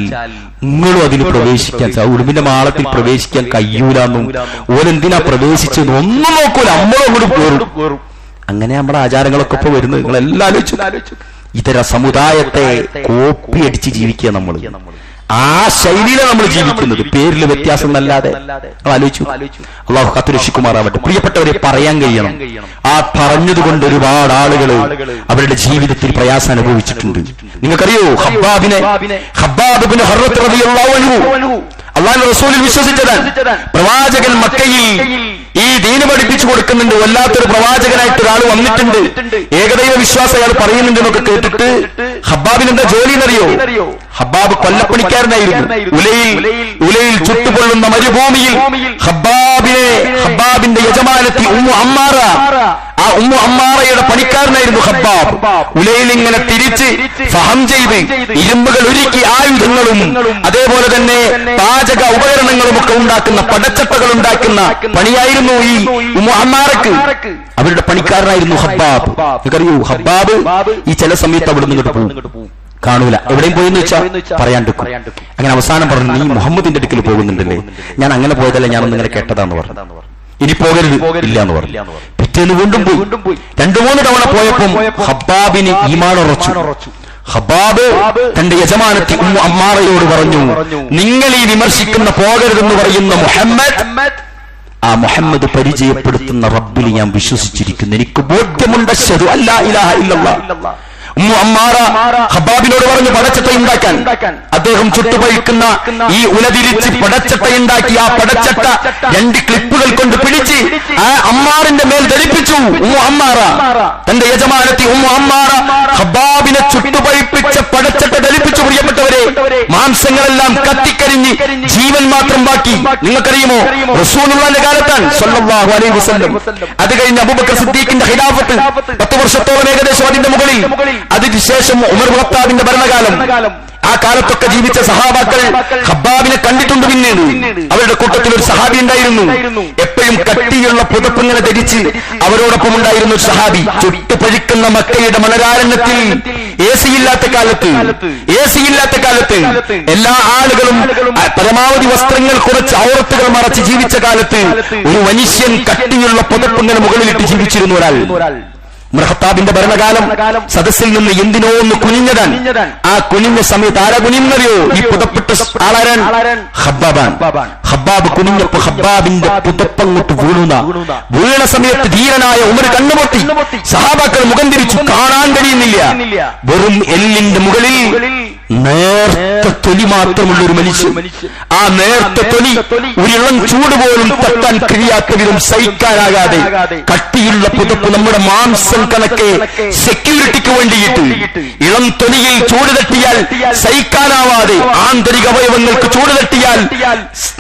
നിങ്ങളും അതിന് പ്രവേശിക്കാൻ, ഉടുമ്പിന്റെ മാളത്തിൽ പ്രവേശിക്കാൻ കഴിയൂലെന്നും ഓരെന്തിനാ പ്രവേശിച്ചെന്ന് ഒന്നും നോക്കൂല, നമ്മളോട് കയറും. അങ്ങനെ നമ്മുടെ ആചാരങ്ങളൊക്കെ ഇപ്പൊ വരുന്നത് നിങ്ങളെല്ലാം ആലോചിച്ചു. ഇതര സമുദായത്തെ കോപ്പി അടിച്ച് ജീവിക്കുക നമ്മൾ. ആ ശൈലിയിലാണ് നമ്മൾ ജീവിക്കുന്നത്, പേരിൽ വ്യത്യാസം എന്നല്ലാതെ. ആലോചിച്ചു. അള്ളാഹു കാത്തുരക്ഷിക്കുമാറാവട്ടെ. പ്രിയപ്പെട്ടവരെ, പറയാൻ കഴിയണം. ആ പറഞ്ഞതുകൊണ്ട് ഒരുപാട് ആളുകൾ അവരുടെ ജീവിതത്തിൽ പ്രയാസം അനുഭവിച്ചിട്ടുണ്ട്. നിങ്ങൾക്കറിയോ ഖബ്ബാബ് ഇബ്നു ഹർറത്ത് റളിയല്ലാഹു അൻഹു അള്ളാഹുവിന്റെ റസൂലിൽ വിശ്വസിച്ചതാണ്. പ്രവാചകൻ മക്കയിൽ ഈ ദീന് പഠിപ്പിച്ചു കൊടുക്കുന്നുണ്ട്. വല്ലാത്തൊരു പ്രവാചകനായിട്ട് ഒരാൾ വന്നിട്ടുണ്ട്, ഏകദൈവ വിശ്വാസം അയാൾ പറയുന്നുണ്ടെന്നൊക്കെ കേട്ടിട്ട് ഖബ്ബാബിന് എന്താ ജോലി എന്നറിയോ? ഖബ്ബാബ് കൊല്ലപ്പണിക്കാരനായിരുന്നു. ഉലയിൽ ചുട്ടുപൊള്ളുന്ന മരുഭൂമിയിൽ ഖബ്ബാബിന്റെ യജമാനത്തി ഉമ്മു അമ്മാറ, ആ ഉമ്മു അമ്മാറയുടെ പണിക്കാരനായിരുന്നു ഖബ്ബാബ്. ഉലയിൽ ഇങ്ങനെ തിരിച്ച് ഫഹം ചെയ്ത് ഇരുമ്പുകൾ ഒരുക്കി ആയുധങ്ങളും അതേപോലെ തന്നെ പാചക ഉപകരണങ്ങളും ഒക്കെ ഉണ്ടാക്കുന്ന പടച്ചട്ടകൾ ഉണ്ടാക്കുന്ന പണിയായിരുന്നു ഈ ഉമ്മു അമ്മാറക്ക്. അവരുടെ പണിക്കാരനായിരുന്നു ഖബ്ബാബ്. നിങ്ങൾക്കറിയൂ, ഖബ്ബാബ് ഈ ചില സമയത്ത് അവിടെ നിന്ന് പോകും, കാണൂല. എവിടെയും പോയെന്ന് വെച്ചാൽ പറയാണ്ടിരിക്കും. അങ്ങനെ അവസാനം പറഞ്ഞു, നീ മുഹമ്മദിന്റെ അടുക്കൽ പോകുന്നുണ്ടല്ലേ? ഞാൻ അങ്ങനെ പോയതല്ല, ഞാനൊന്നും ഇങ്ങനെ കേട്ടതാന്ന് പറഞ്ഞു. ഇനി പോകരുത്, ഇല്ല എന്ന് പറഞ്ഞു. പിറ്റേന്ന് വീണ്ടും പോയി. 2-3 തവണ പോയപ്പം ഖബ്ബാബിന് ഈമാൻ ഉറച്ചു. ഖബ്ബാബ് തന്റെ യജമാനത്തി ഉമ്മു അമ്മാറയോട് പറഞ്ഞു, നിങ്ങൾ ഈ വിമർശിക്കുന്ന പോകരുതെന്ന് പറയുന്ന മുഹമ്മദ്, ആ മുഹമ്മദ് പരിചയപ്പെടുത്തുന്ന റബ്ബിൽ ഞാൻ വിശ്വസിച്ചിരിക്കുന്നു, എനിക്ക് ബോധ്യമുണ്ട്. അശ്ഹദു അല്ലാ ഇലാഹ ഇല്ലല്ലാഹ്. ഉമ്മു അമ്മാറ ഖബ്ബാബിനോട് പറഞ്ഞു പടച്ചട്ടയുണ്ടാക്കാൻ. അദ്ദേഹം ചുട്ടുപഴിക്കുന്ന ഈ ഉലതിരിച്ച് പടച്ചട്ടയുണ്ടാക്കി ആ പടച്ചട്ട 2 ക്ലിപ്പുകൾ കൊണ്ട് പിടിച്ച് ആ അമ്മാറിന്റെ മേൽ ധരിപ്പിച്ചു. ഉമ്മു അമ്മാറ, തന്റെ യജമാനത്തി ഉമ്മു അമ്മാറ ഖബ്ബാബിനെ ചുട്ടുപഴിപ്പിച്ച പടച്ചട്ട ധരിപ്പിച്ചു. പ്രിയപ്പെട്ടവരെ, മാംസങ്ങളെല്ലാം കത്തിക്കരിഞ്ഞ് ജീവൻ മാത്രം ബാക്കി. നിങ്ങൾക്കറിയുമോ, റസൂലുള്ളാഹിന്റെ കാലത്താണ് സല്ലല്ലാഹു അലൈഹി വസല്ലം. അത് കഴിഞ്ഞ് അബൂബക്കർ സിദ്ദീഖിന്റെ ഖിലാഫത്ത് 10 വർഷത്തോളം ഏകദേശം അതിന്റെ മുകളിൽ. അതിനുശേഷം ഉമർ ഖത്താബിന്റെ ഭരണകാലം. ആ കാലത്തൊക്കെ ജീവിച്ച സഹാബാക്കൾ ഖബ്ബാബിനെ കണ്ടിട്ടുണ്ട്. പിന്നീട് അവരുടെ കൂട്ടത്തിൽ ഒരു സഹാബി ഉണ്ടായിരുന്നു, എപ്പോഴും കട്ടിയുള്ള പുതപ്പിങ്ങനെ ധരിച്ച് അവരോടൊപ്പം ഉണ്ടായിരുന്ന ഒരു സഹാബി. ചുട്ടുപഴിക്കുന്ന മക്കയുടെ മണരാരണ്യത്തിൽ എസിയില്ലാത്ത കാലത്ത് എല്ലാ ആളുകളും പരമാവധി വസ്ത്രങ്ങൾ കുറച്ച് ഔറത്തുകൾ മറച്ച് ജീവിച്ച കാലത്ത് ഒരു മനുഷ്യൻ കട്ടിയുള്ള പുതപ്പിങ്ങനെ മുകളിലിട്ട് ജീവിച്ചിരുന്നു ഒരാൾ. ഖത്താബിന്റെ ഭരണകാലം സദസ്സിൽ നിന്ന് എന്തിനോ ഒന്ന് കുനിഞ്ഞതാണ്. ആ കുനിഞ്ഞ സമയത്ത് ആരാ കുനിഞ്ഞറിയോ? ഈ പുതപ്പിട്ട ആളാരാൻ? ഖബ്ബാബ് കുനിഞ്ഞപ്പോ ഖബ്ബാബിന്റെ പുതപ്പങ്ങോട്ട് വീണ സമയത്ത് ധീരനായ ഉമർ കണ്ണുപൊത്തി. സഹാബാക്കൾ മുഖം തിരിച്ചു, കാണാൻ കഴിയുന്നില്ല. വെറും എല്ലിന്റെ മുകളിൽ നേർത്ത തൊലി മാത്രമുള്ള ഒരു മനുഷ്യൻ. ആ നേർത്ത തൊലി ഒരിളം ചൂട് പോലും തട്ടാൻ കഴിയാത്ത വിധം സഹിക്കാനാകാതെ കട്ടിയുള്ള പുതപ്പ് നമ്മുടെ മാംസം കണക്കെ സെക്യൂരിറ്റിക്ക് വേണ്ടിയിട്ട് ഇളം തൊലിയിൽ ചൂട് തട്ടിയാൽ സഹിക്കാനാവാതെ ആന്തരിക അവയവങ്ങൾക്ക് ചൂട് തട്ടിയാൽ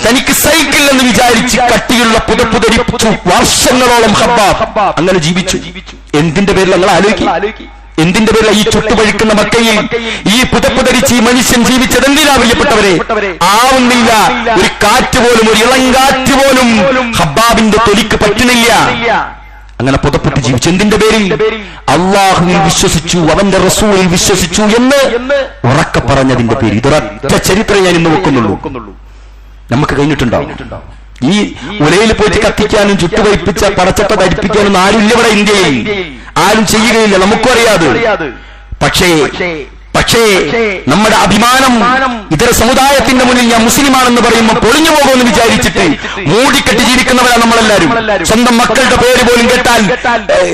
തനിക്ക് സഹിക്കില്ലെന്ന് വിചാരിച്ച് കട്ടിയുള്ള പുതപ്പ് ധരിച്ചു വർഷങ്ങളോളം ഹബ്ബാബ് അങ്ങനെ ജീവിച്ചു. എന്തിന്റെ പേരിൽ നിങ്ങൾ ആലോചിക്കും? എന്തിന്റെ പേരിൽ ഈ ചുട്ടുപഴുക്കുന്ന മക്കയിൽ ഈ പുതപ്പ് ധരിച്ച് ഈ മനുഷ്യൻ ജീവിച്ചത്? എന്തിനാ പ്രിയപ്പെട്ടവരെ? ആവുന്നില്ല. ഒരു കാറ്റ് പോലും, ഒരു ഇളങ്കാറ്റ് പോലും ഹബ്ബാബിന്റെ തൊലിക്ക് പറ്റുന്നില്ല. അങ്ങനെ പുതപ്പിട്ട് ജീവിച്ചു. എന്തിന്റെ പേരിൽ? അള്ളാഹുവിൽ വിശ്വസിച്ചു, അവന്റെ റസൂലിൽ വിശ്വസിച്ചു എന്ന് ഉറക്കെ പറഞ്ഞതിന്റെ പേരിൽ. ഇതൊരൊറ്റ ചരിത്രം ഞാൻ ഇന്ന് വെക്കുന്നുള്ളൂ. നമുക്ക് കഴിഞ്ഞിട്ടുണ്ടാവും. ഈ ഉലയിൽ പോയിട്ട് കത്തിക്കാനും ചുട്ടുവയ്പ്പിച്ച പടച്ചട്ട ധരിപ്പിക്കാനും ആരുമില്ല ഇവിടെ ഇന്ത്യയിൽ. ആരും ചെയ്യുകയില്ല, നമുക്കും അറിയാതെ. പക്ഷേ നമ്മുടെ അഭിമാനം ഇതര സമുദായത്തിന്റെ മുന്നിൽ ഞാൻ മുസ്ലിമാണെന്ന് പറയുമ്പോൾ പൊളിഞ്ഞു പോകുമെന്ന് വിചാരിച്ചിട്ട് മൂടിക്കെട്ടി ജീവിക്കുന്നവരാണ് നമ്മളെല്ലാരും. സ്വന്തം മക്കളുടെ പേര് പോലും കേട്ടാൽ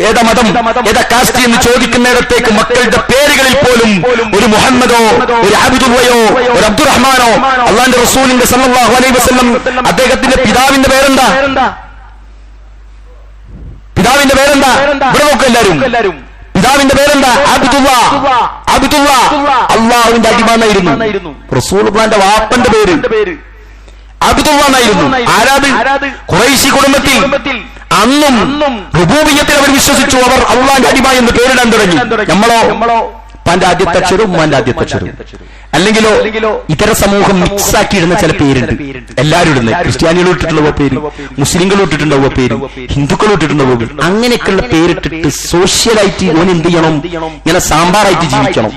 ഏതാ മതം, ഏതാ കാസ്റ്റ് എന്ന് ചോദിക്കുന്നിടത്തേക്ക് മക്കളുടെ പേരുകളിൽ പോലും ഒരു മുഹമ്മദോ, ഒരു അബ്ദുള്ളയോ, ഒരു അബ്ദുറഹ്മാനോ, അള്ളാന്റെ റസൂലിന്റെ സല്ലല്ലാഹു അലൈഹി വസല്ലം അദ്ദേഹത്തിന്റെ പിതാവിന്റെ പേരെന്താ? പിതാവിന്റെ പേരെന്താ? ഇവിടെ നോക്കുക എല്ലാരും. പിതാവിന്റെ പേരെന്താ? അബ്ദുള്ള. അള്ളാഹുവിന്റെ അടിമയായിരുന്നു. റസൂലുള്ളാഹിന്റെ വാപ്പന്റെ പേര് അബ്ദുള്ള എന്നായിരുന്നു. ആരാത്? ഖുറൈശി കുടുംബത്തിൽ. അന്നും റുബൂബിയ്യത്തിൽ അവർ വിശ്വസിച്ചു. അവർ അള്ളാഹിന്റെ അടിമ എന്ന് പേരിടാൻ തുടങ്ങി. നമ്മളോ ഉപ്പാന്റെ ആദ്യത്തെ അക്ഷരവും ഉമ്മാന്റെ ആദ്യത്തെ അക്ഷരവും. അല്ലെങ്കിലോ ഇതര സമൂഹം മിക്സാക്കി ഇടുന്ന ചില പേരുണ്ട്. എല്ലാവരും ഇടുന്നത്. ക്രിസ്ത്യാനികൾ ഇട്ടിട്ടുള്ള പേര്, മുസ്ലിങ്ങൾ ഇട്ടിട്ടുണ്ടാവുക പേര്, ഹിന്ദുക്കൾ ഇട്ടിട്ടുണ്ടാവുക പേര്. അങ്ങനെയൊക്കെയുള്ള പേരിട്ടിട്ട് സോഷ്യലായിട്ട് ഓൻ എന്ത് ചെയ്യണം? ഇങ്ങനെ സാമ്പാറായിട്ട് ജീവിക്കണം.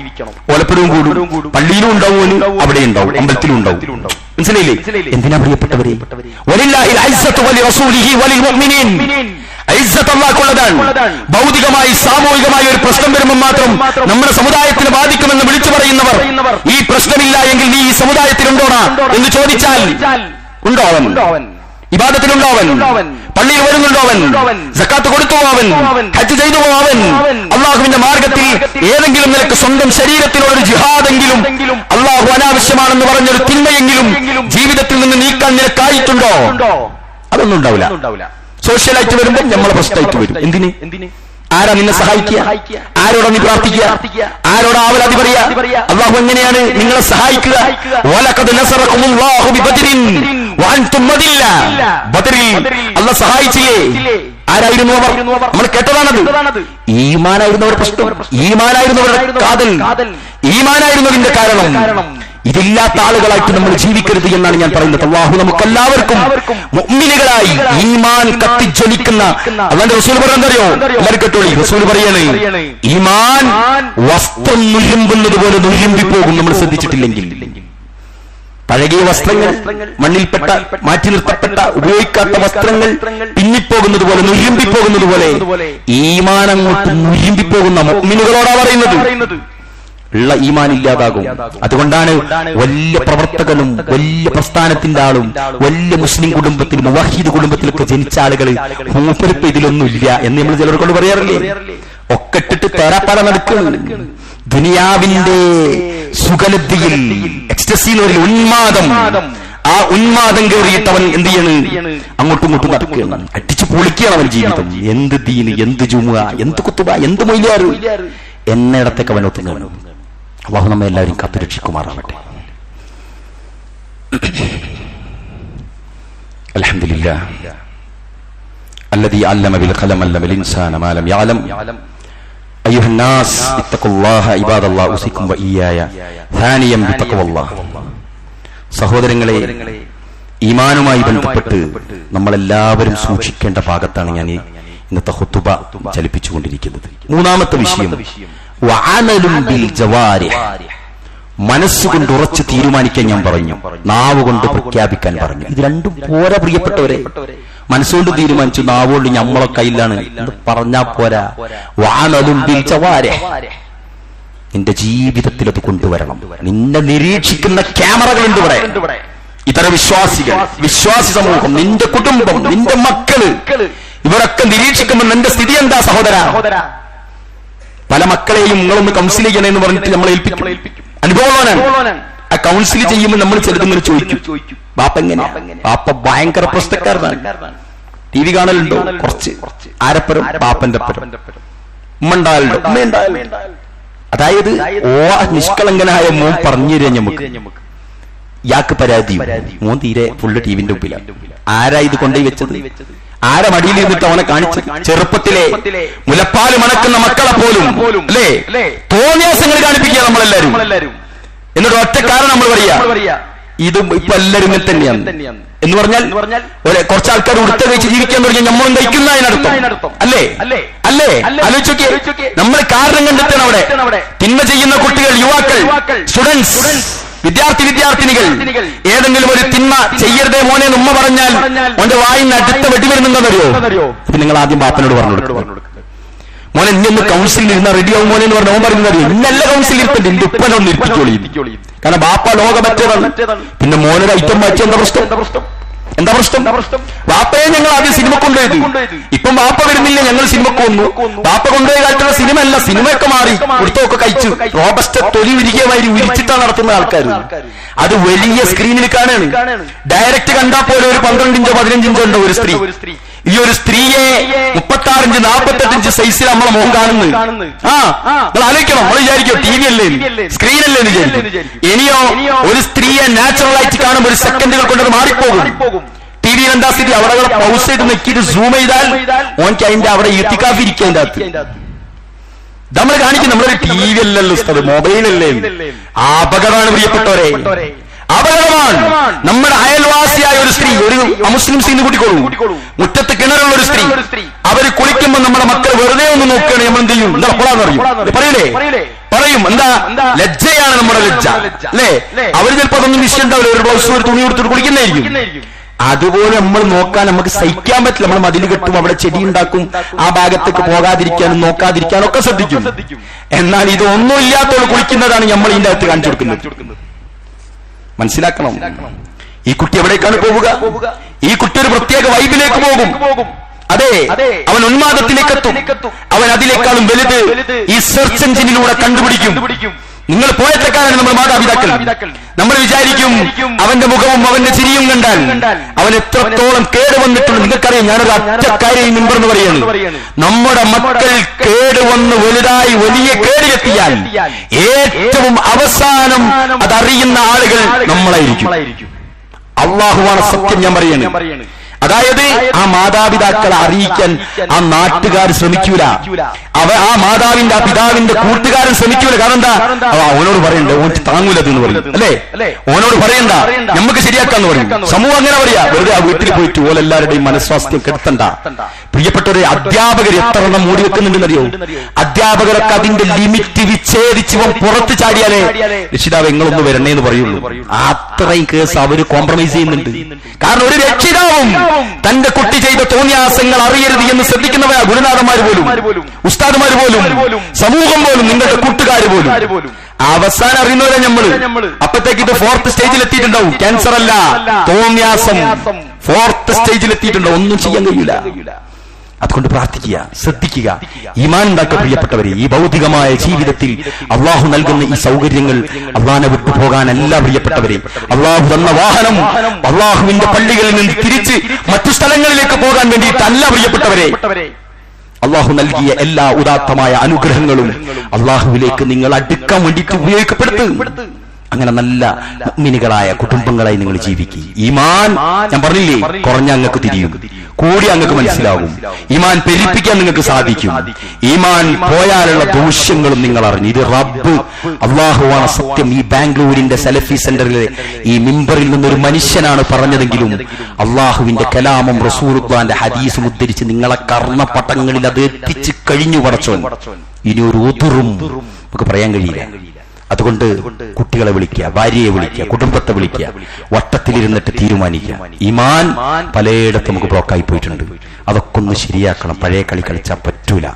ഓലപ്പുരവും കൂടും, പള്ളിയിലും ഉണ്ടാവും, ഓന് അവിടെ ഉണ്ടാവും, അമ്പലത്തിലും ഉണ്ടാവും. മനസ്സിലായില്ലേ? എന്തിനാ പ്രിയപ്പെട്ടവരെ? വലില്ലാഹിൽ ഇസ്സത്തു വലിറസൂലിഹി വലിൽമുഅ്മിനീൻ. ഇസ്സത്ത് അല്ലാഹുള്ളതാണ്. ഭൗതികമായി സാമൂഹികമായി ഒരു പ്രശ്നം വരുമ്പോൾ മാത്രം നമ്മുടെ സമുദായത്തിന് ബാധിക്കുമെന്ന് വിളിച്ചു പറയുന്നവർ, ഈ പ്രശ്നമില്ല എങ്കിൽ നീ ഈ സമുദായത്തിലുണ്ടോടാ എന്ന് ചോദിച്ചാൽ ഉണ്ടോ അവൻ? ഇബാദത്തിലുണ്ടോ അവൻ? പള്ളിയിൽ വരുന്നുണ്ടോ അവൻ? സക്കാത്ത് കൊടുത്തു അവൻ? ഹജ്ജ് ചെയ്തു അവൻ? അള്ളാഹുവിന്റെ മാർഗത്തിൽ ഏതെങ്കിലും നിനക്ക് സ്വന്തം ശരീരത്തിനോടൊരു ജിഹാദെങ്കിലും, അള്ളാഹു അനാവശ്യമാണെന്ന് പറഞ്ഞൊരു തിന്മയെങ്കിലും ജീവിതത്തിൽ നിന്ന് നീക്കാൻ നിനക്കായിട്ടുണ്ടോ? അതൊന്നും ഉണ്ടാവില്ല. സോഷ്യലായിട്ട് വരുമ്പോൾ നമ്മളെ പ്രശ്നമായിട്ട് വരും. എന്തിന്? ആരാ നിന്നെ സഹായിക്കുക? ആരോടാ നീ പ്രാർത്ഥിക്കുക? ആരോടാ ആവലാതി പറയാ? അള്ളാഹു എങ്ങനെയാണ് നിങ്ങളെ സഹായിക്കുക? വലഖദ് നസറകുമുല്ലാഹു ബിബദ്രിൻ വഅൻതും മദില്ല. ബദറിൽ അല്ലാഹു സഹായിച്ചില്ലേ? ആരായിരുന്നു അവർ? നമ്മൾ കേട്ടതാണത്. ഈമാനായിരുന്നവരുടെ പ്രശ്നം, ഈമാനായിരുന്നവരുടെ കാതൽ, ഈമാനായിരുന്നതിന്റെ കാരണം. ഇതില്ലാത്ത ആളുകളായിട്ട് നമ്മൾ ജീവിക്കരുത് എന്നാണ് ഞാൻ പറയുന്നത്. അല്ലാഹു നമുക്കെല്ലാവർക്കും മുഅ്മിനുകളായി ഈമാൻ കത്തിജ്വലിക്കുന്ന അല്ലാഹുവിന്റെ റസൂൽ പറഞ്ഞെന്തറിയോ? എല്ലാവരും കേട്ടോളി. റസൂൽ പറയാണ്, ഈമാൻ വസ്ത്രം നുരുമ്പുന്നത് പോലെ നുരുമ്പിപ്പോകും. നമ്മൾ ശ്രദ്ധിച്ചിട്ടില്ലെങ്കിൽ പഴകിയ വസ്ത്രങ്ങൾ, മണ്ണിൽപ്പെട്ട, മാറ്റി നിർത്തപ്പെട്ട, ഉപയോഗിക്കാത്ത വസ്ത്രങ്ങൾ പിന്നിപ്പോകുന്നത് പോലെ, നുരുമ്പിപ്പോകുന്നത് പോലെ ഈമാൻ അങ്ങോട്ട് നുരുമ്പിപ്പോകുന്ന മുഅ്മിനുകളോടാ പറയുന്നത്. ഉള്ള ഈമാൻ ഇല്ലാതാകും. അതുകൊണ്ടാണ് വലിയ പ്രവർത്തകനും വലിയ പ്രസ്ഥാനത്തിന്റെ ആളും വലിയ മുസ്ലിം കുടുംബത്തിൽ, മുവഹീദ് കുടുംബത്തിലൊക്കെ ജനിച്ച ആളുകൾ മൂപ്പരിപ്പ് ഇതിലൊന്നുമില്ല എന്ന് നമ്മൾ ചിലർ കൊണ്ട് പറയാറില്ലേ? ഒക്കെ ഇട്ടിട്ട് പേരാപ്പാറ നടക്കുന്നു. ദുനിയാവിന്റെ സുഖലബ്ധിയിൽ എക്സ്റ്റസി എന്ന് പറയുന്ന ഉന്മാദം, ആ ഉന്മാദം കയറിയിട്ടവൻ എന്ത് ചെയ്യണ്? അങ്ങോട്ടും ഇങ്ങോട്ടും നടക്കുകയാണ്. അടിച്ചു പൊളിക്കുകയാണ് അവൻ ജീവിതം. എന്ത് ദീന്, എന്ത് ജുമുഅ, എന്ത് കുത്തുബ, എന്ത് മൊയ്ലിയാറ് എന്നിടത്തേക്ക് അവൻ ഒത്തുങ്ങുന്നു. അല്ലാഹു നമ്മെ എല്ലാവരും കാത്തുരക്ഷിക്കുമാറാവട്ടെ. അൽഹംദുലില്ലാഹ് അല്ലദീ അല്ലമ ബിൽ ഖലം അല്ലമൽ ഇൻസാന മാ ലം യഅലം. അയ്യുഹന്നാസ് ഇത്തഖുല്ലാഹ ഇബാദല്ലാഹ് ഉസിക്കും വഇയ്യായ ഥാനിയം ബിത്തഖ്വല്ലാഹ്. സഹോദരങ്ങളെ, ഈമാനുമായി ബന്ധപ്പെട്ട് നമ്മളെല്ലാവരും സൂക്ഷിക്കേണ്ട ഭാഗത്താണ് ഞാൻ ഇന്നത്തെ ഖുതുബ ചലിപ്പിച്ചുകൊണ്ടിരിക്കുന്നത്. മൂന്നാമത്തെ വിഷയം വഅമലുൻ ബിൽ ജവാരിഹ്. മനസ്സുകൊണ്ട് ഉറച്ചു തീരുമാനിക്കാൻ ഞാൻ പറഞ്ഞു, നാവ് കൊണ്ട് പ്രഖ്യാപിക്കാൻ പറഞ്ഞു. ഇത് രണ്ടും പോരാ പ്രിയപ്പെട്ടവരെ. മനസ്സുകൊണ്ട് തീരുമാനിച്ചു, നാവുകൊണ്ട് നമ്മളെ കയ്യിലാണ് എന്ന് പറഞ്ഞാ പോരാ. വഅമലുൻ ബിൽ ജവാരിഹ്. നിന്റെ ജീവിതത്തിൽ അത് കൊണ്ടുവരണം. നിന്നെ നിരീക്ഷിക്കുന്ന ക്യാമറകളുണ്ട് ഇവിടെ. ഇതര വിശ്വാസികൾ, വിശ്വാസി സമൂഹം, നിന്റെ കുടുംബം, നിന്റെ മക്കള്, ഇവരൊക്കെ നിരീക്ഷിക്കുമ്പോൾ നിന്റെ സ്ഥിതി എന്താ സഹോദര? പല മക്കളെയും നിങ്ങളൊന്ന് കൗൺസിൽ ചെയ്യണമെന്ന് പറഞ്ഞിട്ട് നമ്മളെ ഏൽപ്പിക്കും. അനുഭവമുള്ളവനാണ്. ആ കൗൺസിൽ ചെയ്യുമ്പോൾ നമ്മൾ ചിലതിങ്ങനെ ചോദിക്കും, ബാപ്പ എങ്ങനെയാ? ബാപ്പ ഭയങ്കര പ്രശ്നക്കാരനാണ്. T V കാണലുണ്ടോ? കുറച്ച്. ആരപ്പുറം? ബാപ്പന്റെ പരം. ഉമ്മ ഉണ്ടാകലുണ്ടോ? ഉമ്മ ഉണ്ടാകലുണ്ട്. അതായത് നിഷ്കളങ്കനായ മോൻ പറഞ്ഞു തരാൻ നമുക്ക്. ഇയാൾക്ക് പരാതി, മോൻ തീരെ ഫുള്ള് ടിവിന്റെ മുമ്പിലാണ്. ആരാ ഇത് കൊണ്ടുപോയി വെച്ചത്? ആരെ മടിയിൽ ഇരുന്നിട്ട് അവനെ കാണിച്ചു? ചെറുപ്പത്തിലെ മുലപ്പാല് മണക്കുന്ന മക്കളെ പോലും അല്ലേ തോന്നിയാസങ്ങൾ കാണിപ്പിക്കുക നമ്മളെല്ലാരും. എന്നിട്ട് ഒറ്റ കാരണം നമ്മൾ പറയാ ഇത് ഇപ്പൊ എല്ലാവരും ഇങ്ങനെ തന്നെയാണ് എന്ന് പറഞ്ഞാൽ കുറച്ച് ആൾക്കാർ ഉടുത്ത കഴിച്ച് ജീവിക്കാൻ തുടങ്ങിയ നമ്മളും കഴിക്കുന്ന അതിനർത്ഥം അല്ലേ? അല്ലേ? ആലോചിച്ചോക്കെ. നമ്മൾ കാരണം കണ്ടെത്തണം അവിടെ. തിന്മ ചെയ്യുന്ന കുട്ടികൾ, യുവാക്കൾ, സ്റ്റുഡൻസ്, വിദ്യാർത്ഥിനികൾ ഏതെങ്കിലും ഒരു തിന്മ ചെയ്യരുതേ മോനെ എന്ന് ഉമ്മ പറഞ്ഞാൽ അവന്റെ വായിന് അടുത്ത വെടി വരുന്നുണ്ടെന്നറിയോ? അപ്പൊ നിങ്ങൾ ആദ്യം ബാപ്പനോട് പറഞ്ഞു കൊടുക്കും, മോനെ ഇന്നൊന്ന് കൗൺസിലിൽ ഇരുന്ന റെഡിയാവും മോനെ എന്ന് പറഞ്ഞ ഓൻ പറയുന്നറിയോ? ഇന്നല്ല കൗൺസിലിൽ ഇരുത്തണ്ട്, എന്റെ ഉപ്പനൊന്ന് ഇരുത്തിക്കോളി. കാരണം ബാപ്പ ലോക മറ്റേതാണ്. പിന്നെ മോനൊരു ഐറ്റം മാറ്റി എന്താ പ്രശ്നം? ബാപ്പയെ ഞങ്ങൾ ആദ്യം സിനിമ കൊണ്ടുപോയത്. ഇപ്പം ബാപ്പ വരുന്നില്ല, ഞങ്ങൾ സിനിമക്ക് വന്നു. ബാപ്പ കൊണ്ടുപോയി കാട്ടുന്ന സിനിമ അല്ല, സിനിമയൊക്കെ മാറി. കുടുത്തൊക്കെ കഴിച്ചു റോബസ്റ്റ് തൊലി ഉരുകിയമാതിരി ഉരിച്ചിട്ടാണ് നടത്തുന്ന ആൾക്കാർ. അത് വലിയ സ്ക്രീനിൽ കാണാണ്. ഡയറക്റ്റ് കണ്ടാൽ പോലെ ഒരു 12 ഇഞ്ചോ 15 ഇഞ്ചോ ഉണ്ടോ ഒരു സ്ത്രീ. ഈ ഒരു സ്ത്രീയെ 36 ഇഞ്ച് 48 ഇഞ്ച് സൈസിൽ നമ്മളെ മുഖം കാണുന്നു. നിങ്ങൾ ആലോചിക്കണം. നമ്മൾ വിചാരിക്കും ടി വി അല്ലേ, സ്ക്രീനല്ലേ എന്ന് വിചാരിക്കും. ഇനിയോ ഒരു സ്ത്രീയെ നാച്ചുറൽ ആയിട്ട് കാണുമ്പോൾ ഒരു സെക്കൻഡുകൾ കൊണ്ടത് മാറിപ്പോകും. ടി വിയിൽ എന്താ സ്ഥിതി? അവിടെ പൗസ് ചെയ്ത് നെക്കിയിട്ട് സൂം ചെയ്താൽ ഓൻക്ക് അതിന്റെ അവിടെ ഇത്തിക്കാഫി ഇരിക്കേണ്ട നമ്മൾ കാണിക്കും. നമ്മളൊരു ടി വി അല്ലല്ലോ ഉസ്താദ്, മൊബൈലല്ലേ. അപകടമാണ് പ്രിയപ്പെട്ടവരെ, അപകടമാണ്. നമ്മുടെ അയൽവാസിയായ ഒരു സ്ത്രീ, ഒരു അമുസ്ലിം സ്ത്രീ കൂട്ടിക്കോളൂ, മുറ്റത്ത് കിണറുള്ള ഒരു സ്ത്രീ, അവര് കുളിക്കുമ്പോൾ നമ്മുടെ മക്കൾ വെറുതെ ഒന്ന് നോക്കുകയാണ്. നമ്മൾ എന്ത് ചെയ്യും? എന്താ കൊള്ളാന്ന് പറയും. എന്താ? ലജ്ജയാണ് നമ്മുടെ ലജ്ജ അല്ലേ? അവര് ചിലപ്പോ അതൊന്നും വിഷയം ഉണ്ടാവില്ല, ഒരു ബ്ലൗസ് ഒരു തുണി കൊടുത്തിട്ട് കുളിക്കുന്നതായിരിക്കും. അതുപോലെ നമ്മൾ നോക്കാൻ നമുക്ക് സഹിക്കാൻ പറ്റില്ല. നമ്മൾ മതിൽ കെട്ടും, അവിടെ ചെടി ഉണ്ടാക്കും, ആ ഭാഗത്തേക്ക് പോകാതിരിക്കാനും നോക്കാതിരിക്കാനും ഒക്കെ ശ്രദ്ധിക്കും. എന്നാൽ ഇതൊന്നും ഇല്ലാത്തവർ കുളിക്കുന്നതാണ് നമ്മൾ ഇതിന്റെ അകത്ത് കാണിച്ചു കൊടുക്കുന്നത്. മനസ്സിലാക്കണം. ഈ കുട്ടി എവിടേക്കാണ് പോവുക? ഈ കുട്ടി ഒരു പ്രത്യേക വൈബിലേക്ക് പോകും. അതെ, അവൻ ഉന്മാദത്തിലേക്ക് എത്തും. അവൻ അതിനേക്കാളും വലുത് ഈ സെർച്ച് എഞ്ചിനിലൂടെ കണ്ടുപിടിക്കും. നിങ്ങൾ പോയറ്റക്കാരാണ് നമ്മൾ മാതാപിതാക്കൾ. നമ്മൾ വിചാരിക്കും അവന്റെ മുഖവും അവന്റെ ചിരിയും കണ്ടാൽ അവൻ എത്രത്തോളം കേടുവന്നിട്ടുണ്ട്. നിങ്ങൾക്കറിയാം, ഞാനൊരു അറ്റക്കാരെയും മിമ്പറെന്ന് പറയുന്നു. നമ്മുടെ മക്കൾ കേടുവന്ന് വലുതായി വലിയ കേടിലെത്തിയാൽ ഏറ്റവും അവസാനം അതറിയുന്ന ആളുകൾ നമ്മളായിരിക്കും. അള്ളാഹുവാണ് സത്യം ഞാൻ പറയുന്നത്. അതായത് ആ മാതാപിതാക്കളെ അറിയിക്കാൻ ആ നാട്ടുകാർ ശ്രമിക്കൂല. ആ മാതാവിന്റെ ആ പിതാവിന്റെ കൂട്ടുകാരൻ ശ്രമിക്കൂല. കാരണം എന്താ? ഓനോട് പറയണ്ട, ഓൻ താങ്ങൂലെന്ന് പറയും അല്ലേ? ഓനോട് പറയണ്ട, നമുക്ക് ശരിയാക്കാന്ന് പറയും. സമൂഹം അങ്ങനെ പറയാ. വെറുതെ ആ വീട്ടിൽ പോയിട്ട് ഓലെല്ലാവരുടെയും മനസ്വാസ്ഥ്യം കെടുത്തണ്ട. പ്രിയപ്പെട്ടവരെ, അധ്യാപകർ എത്ര എണ്ണം മൂടി വെക്കുന്നുണ്ടെന്നറിയോ? അധ്യാപകരൊക്കെ അതിന്റെ ലിമിറ്റ് വിച്ഛേദിച്ച് പുറത്ത് ചാടിയാലേ രക്ഷിതാവ് എങ്ങളൊന്ന് വരണേന്ന് പറയുള്ളൂ. അത്രയും കേസ് അവര് കോംപ്രമൈസ് ചെയ്യുന്നുണ്ട്. കാരണം ഒരു രക്ഷിതാവും തന്റെ കുട്ടി ചെയ്ത തോന്നിയാസങ്ങൾ അറിയരുത് എന്ന് ശ്രദ്ധിക്കുന്നവരാ ഗുരുനാഥന്മാർ പോലും, ഉസ്താദുമാർ പോലും, സമൂഹം പോലും, നിങ്ങളുടെ കൂട്ടുകാർ പോലും. അവസാനം അറിയുന്നവരെ നമ്മള്. അപ്പത്തേക്ക് ഇത് 4th സ്റ്റേജിൽ എത്തിയിട്ടുണ്ടാവും. ക്യാൻസർ അല്ല, തോന്നിയാസം 4th സ്റ്റേജിൽ എത്തിയിട്ടുണ്ടാവും. ഒന്നും ചെയ്യാൻ കഴിയില്ല. അതുകൊണ്ട് പ്രാർത്ഥിക്കുക, ശ്രദ്ധിക്കുക, ഈമാൻ ഉണ്ടാക്കുക. പ്രിയപ്പെട്ടവരെ, ഈ ഭൗതികമായ ജീവിതത്തിൽ അള്ളാഹു നൽകുന്ന ഈ സൗകര്യങ്ങൾ അള്ളാഹിനെ വിട്ടുപോകാനല്ല പ്രിയപ്പെട്ടവരെ. അള്ളാഹു തന്ന വാഹനം അള്ളാഹുവിന്റെ പള്ളികളിൽ നിന്ന് തിരിച്ച് മറ്റു സ്ഥലങ്ങളിലേക്ക് പോകാൻ വേണ്ടിയിട്ടല്ല പ്രിയപ്പെട്ടവരെ. അള്ളാഹു നൽകിയ എല്ലാ ഉദാത്തമായ അനുഗ്രഹങ്ങളും അള്ളാഹുവിലേക്ക് നിങ്ങൾ അടുക്കാൻ വേണ്ടിയിട്ട് ഉപയോഗിക്കപ്പെടുത്തും. അങ്ങനെ നല്ല മുഅ്മിനുകളായ കുടുംബങ്ങളായി നിങ്ങൾ ജീവിക്കുക. ഈമാൻ ഞാൻ പറഞ്ഞില്ലേ, കുറഞ്ഞ അങ്ങക്ക് തിരിയും, കൂടി അങ്ങക്ക് മനസ്സിലാവും. ഈമാൻ പെരുപ്പിക്കാൻ നിങ്ങൾക്ക് സാധിക്കും. ഈമാൻ പോയാലുള്ള ദൂഷ്യങ്ങളും നിങ്ങൾ അറിഞ്ഞു. ഇത് റബ്ബ് അള്ളാഹുവാണ് സത്യം. ഈ ബാംഗ്ലൂരിന്റെ സലഫി സെന്ററിലെ ഈ മിമ്പറിൽ നിന്നൊരു മനുഷ്യനാണ് പറഞ്ഞതെങ്കിലും അള്ളാഹുവിന്റെ കലാമും റസൂലുള്ളാഹിന്റെ ഹദീസും ഉദ്ധരിച്ച് നിങ്ങളെ കർണപട്ടങ്ങളിൽ അത് എത്തിച്ച് കഴിഞ്ഞു പടച്ചോൻ. ഇനി ഒരു ഉതുറും നമുക്ക് പറയാൻ കഴിയില്ല. അതുകൊണ്ട് കുട്ടികളെ വിളിക്കുക, ഭാര്യയെ വിളിക്കുക, കുടുംബത്തെ വിളിക്കുക, വട്ടത്തിലിരുന്നിട്ട് തീരുമാനിക്കുക. ഈമാൻ പലയിടത്തും നമുക്ക് ബ്ലോക്കായി പോയിട്ടുണ്ട്, അതൊക്കെ ഒന്ന് ശരിയാക്കണം. പഴയ കളി കളിച്ചാൽ പറ്റൂല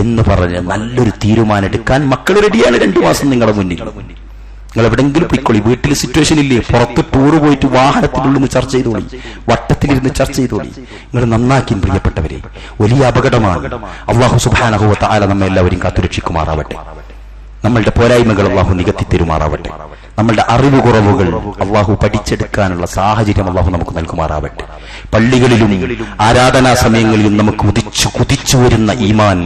എന്ന് പറഞ്ഞ് നല്ലൊരു തീരുമാനം എടുക്കാൻ മക്കൾ റെഡിയാണ്. 2 മാസം നിങ്ങളുടെ മുന്നിൽ. നിങ്ങൾ എവിടെങ്കിലും പോയിക്കോളി. വീട്ടിൽ സിറ്റുവേഷൻ ഇല്ലേ, പുറത്ത് ടൂറ് പോയിട്ട് വാഹനത്തിനുള്ളിൽ ചർച്ച ചെയ്തോളി, വട്ടത്തിലിരുന്ന് ചർച്ച ചെയ്തോളി. നിങ്ങൾ നന്നാക്കി പ്രിയപ്പെട്ടവരെ. വലിയ അപകടമാണ്. അല്ലാഹു സുബ്ഹാനഹു വ തആല നമ്മെ എല്ലാവരെയും കാത്തുരക്ഷിക്കുമാറാവട്ടെ. നമ്മളുടെ പോരായ്മകൾ അള്ളാഹു നികത്തി തരുമാറാവട്ടെ. നമ്മളുടെ അറിവ് കുറവുകൾ അള്ളാഹു പഠിച്ചെടുക്കാനുള്ള സാഹചര്യം അള്ളാഹു നമുക്ക് നൽകുമാറാവട്ടെ. പള്ളികളിലും ആരാധനാ സമയങ്ങളിലും നമുക്ക് കുതിച്ചു വരുന്ന ഈമാൻ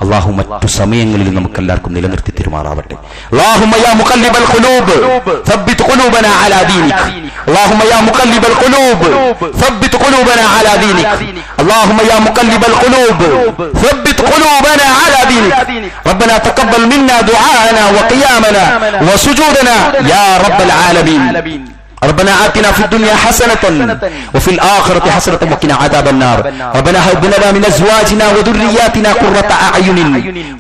അള്ളാഹു മറ്റു സമയങ്ങളിലും നമുക്ക് എല്ലാവർക്കും നിലനിർത്തി തരുമാറാവട്ടെ. اللهم يا مقلب القلوب ثبت قلوبنا على دينك. اللهم يا مقلب القلوب ثبت قلوبنا على دينك. اللهم يا مقلب القلوب ثبت قلوبنا على دينك. ربنا تقبل منا دعاءنا وقيامنا وسجودنا يا رب العالمين. ربنا آتنا في الدنيا حسنة وفي الآخرة حسنة وقنا عذاب النار. ربنا هب لنا من أزواجنا وذرياتنا قرة أعين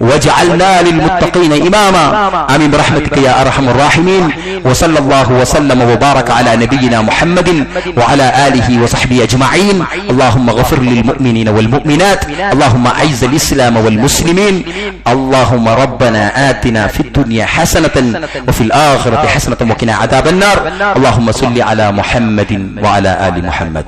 واجعلنا للمتقين إماما. آمين برحمتك يا أرحم الراحمين. وصلى الله وسلم وبارك على نبينا محمد وعلى آله وصحبه أجمعين. اللهم اغفر للمؤمنين والمؤمنات. اللهم أعز الإسلام والمسلمين. اللهم ربنا آتنا في الدنيا حسنة وفي الآخرة حسنة وقنا عذاب النار. اللهم صل على محمد وعلى آل محمد.